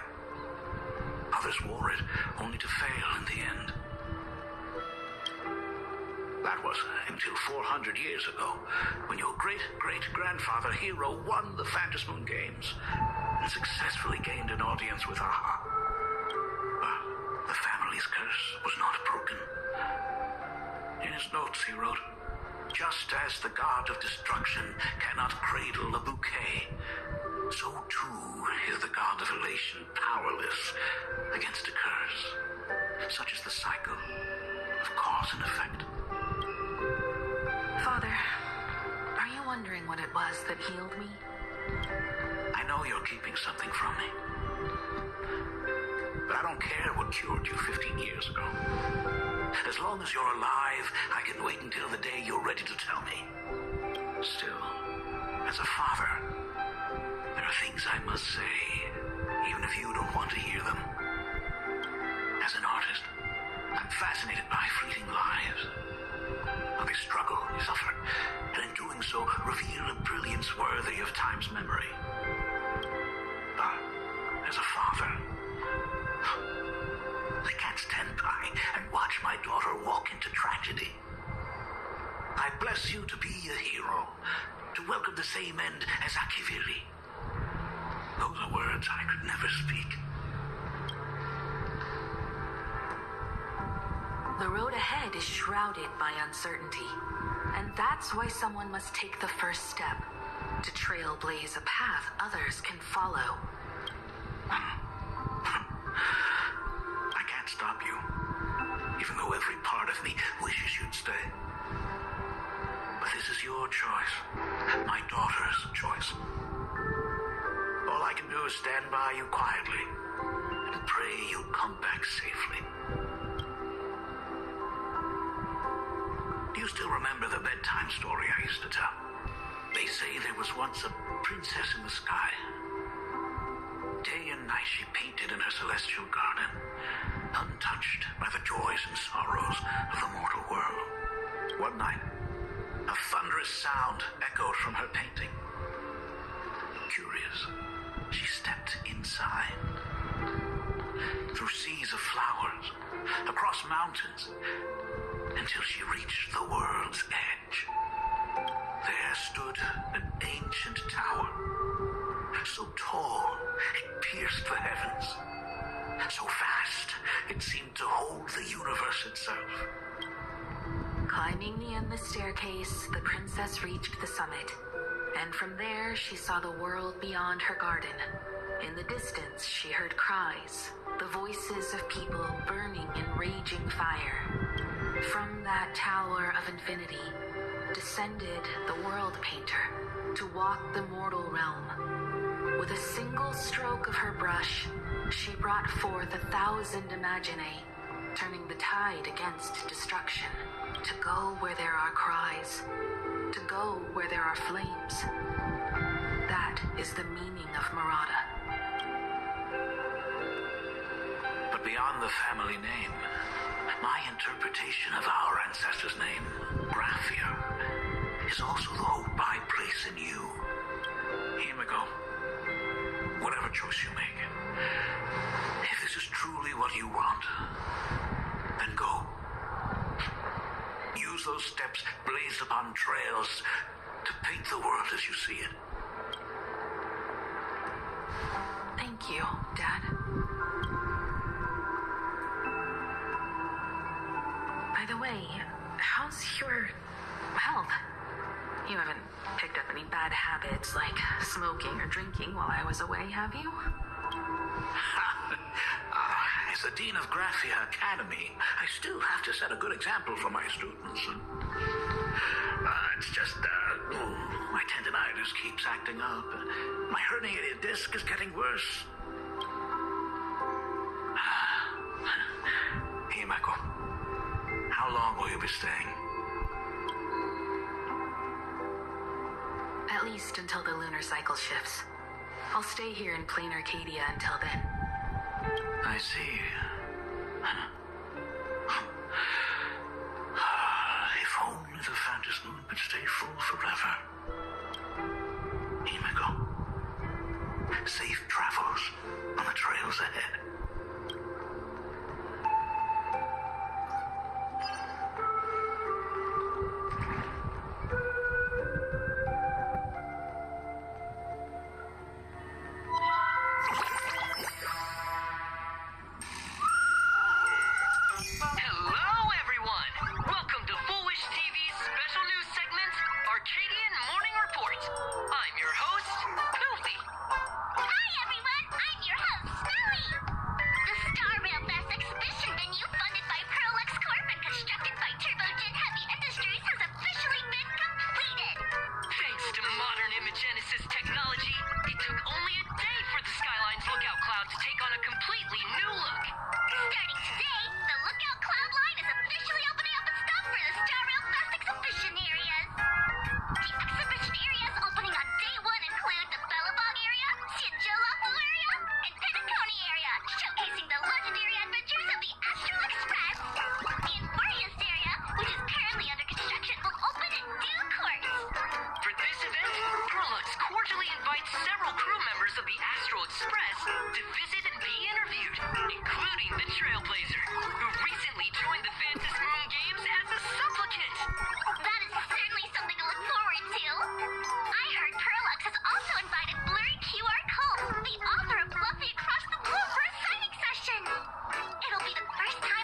Others wore it, only to fail in the end. That was until 400 years ago, when your great-great-grandfather Hero won the Phantasmoon Games and successfully gained an audience with Aha. But the family's curse was not broken. In his notes he wrote, "Just as the god of destruction cannot cradle a bouquet, so too is the god of elation powerless against a curse. Such is the cycle of cause and effect." Father, are you wondering what it was that healed me? I know you're keeping something from me. But I don't care what cured you 15 years ago. As long as you're alive, I can wait until the day you're ready to tell me. Still, as a father, there are things I must say, even if you don't want to hear them. As an artist, I'm fascinated by fleeting lives. How they struggle, they suffer, and in doing so, reveal a brilliance worthy of time's memory. But, as a father, I can't stand by and watch my daughter walk into tragedy. I bless you to be a hero, to welcome the same end as Akiviri. Those are words I could never speak. The road ahead is shrouded by uncertainty, and that's why someone must take the first step to trailblaze a path others can follow. I can't stop you, even though every part of me wishes you'd stay. But this is your choice, my daughter's choice. All I can do is stand by you quietly and pray you'll come back safely. Do you still remember the bedtime story I used to tell? They say there was once a princess in the sky. Day and night she painted in her celestial garden, untouched by the joys and sorrows of the mortal world. One night, a thunderous sound echoed from her painting. Curious, she stepped inside. Through seas of flowers, across mountains, until she reached the world's edge. There stood an ancient tower, so tall it pierced the heavens, so vast it seemed to hold the universe itself. Climbing the endless staircase, the princess reached the summit, and from there she saw the world beyond her garden. In the distance, she heard cries, the voices of people burning in raging fire. From that tower of infinity descended the world painter to walk the mortal realm. With a single stroke of her brush, she brought forth 1,000 imaginae, turning the tide against destruction, to go where there are cries, to go where there are flames. That is the meaning of Murata. But beyond the family name, my interpretation of our ancestor's name, Graphia, is also the hope I place in you. Himiko, whatever choice you make, if this is truly what you want, then go. Use those steps blazed upon trails to paint the world as you see it. Thank you, Dad. By the way, how's your health? You haven't picked up any bad habits like smoking or drinking while I was away, have you? As the Dean of Graphia Academy, I still have to set a good example for my students. It's just, my tendinitis keeps acting up. My herniated disc is getting worse. Himeko, how long will you be staying? At least until the lunar cycle shifts. I'll stay here in plain Arcadia until then. I see. If only the Phantasmoon could stay full forever. Himeko, safe travels on the trails ahead.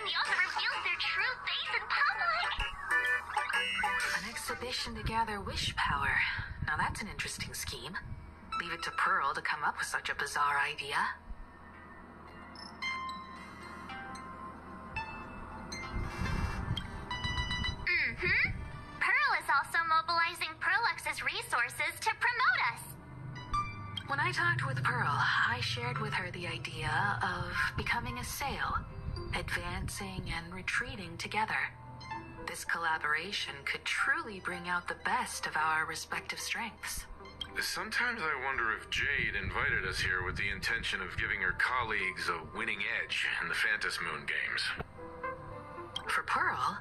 the author reveals their true face in public. An exhibition to gather wish power. Now that's an interesting scheme. Leave it to Pearl to come up with such a bizarre idea. Pearl is also mobilizing Perlux's resources to promote us. When I talked with Pearl, I shared with her the idea of becoming a sail, advancing and retreating together. This collaboration could truly bring out the best of our respective strengths. Sometimes I wonder if Jade invited us here with the intention of giving her colleagues a winning edge in the Phantom Moon games. For Pearl,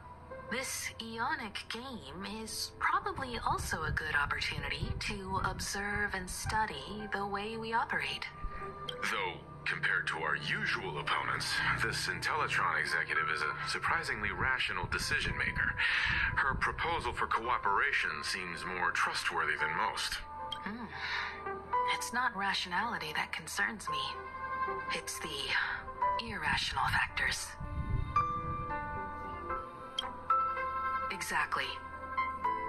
this Ionic game is probably also a good opportunity to observe and study the way we operate. Though, compared to our usual opponents, this Intellatron executive is a surprisingly rational decision maker. Her proposal for cooperation seems more trustworthy than most. It's not rationality that concerns me. It's the irrational factors. Exactly.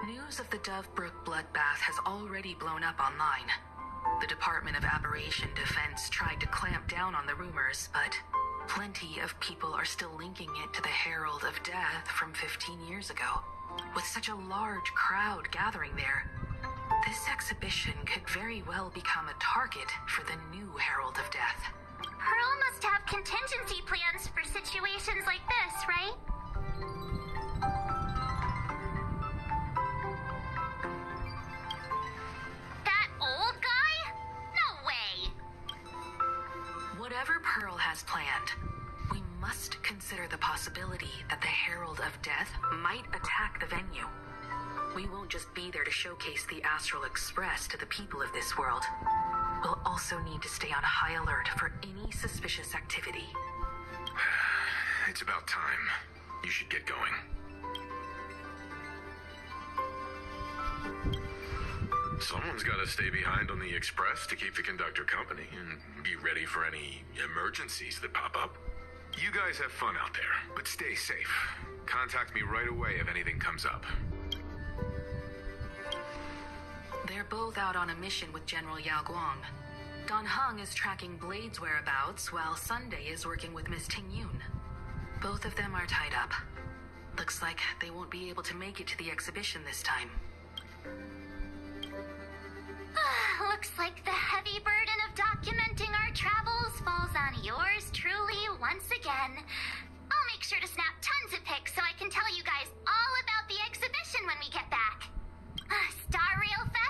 News of the Dovebrook bloodbath has already blown up online. The Department of Aberration Defense tried to clamp down on the rumors, but plenty of people are still linking it to the Herald of Death from 15 years ago. With such a large crowd gathering there, this exhibition could very well become a target for the new Herald of Death. Pearl must have contingency plans for situations like this, right? That old guy? No way! Whatever Pearl has planned, we must consider the possibility that the Herald of Death might attack the venue. We won't just be there to showcase the Astral Express to the people of this world. We'll also need to stay on high alert for any suspicious activity. It's about time. You should get going. Someone's got to stay behind on the Express to keep the conductor company and be ready for any emergencies that pop up. You guys have fun out there, but stay safe. Contact me right away if anything comes up. They're both out on a mission with General Yao Guang. Don Hung is tracking Blade's whereabouts, while Sunday is working with Miss Ting Yun. Both of them are tied up. Looks like they won't be able to make it to the exhibition this time. Looks like the heavy burden of documenting our travels falls on yours truly once again. I'll make sure to snap tons of pics so I can tell you guys all about the exhibition when we get back. Star real fast.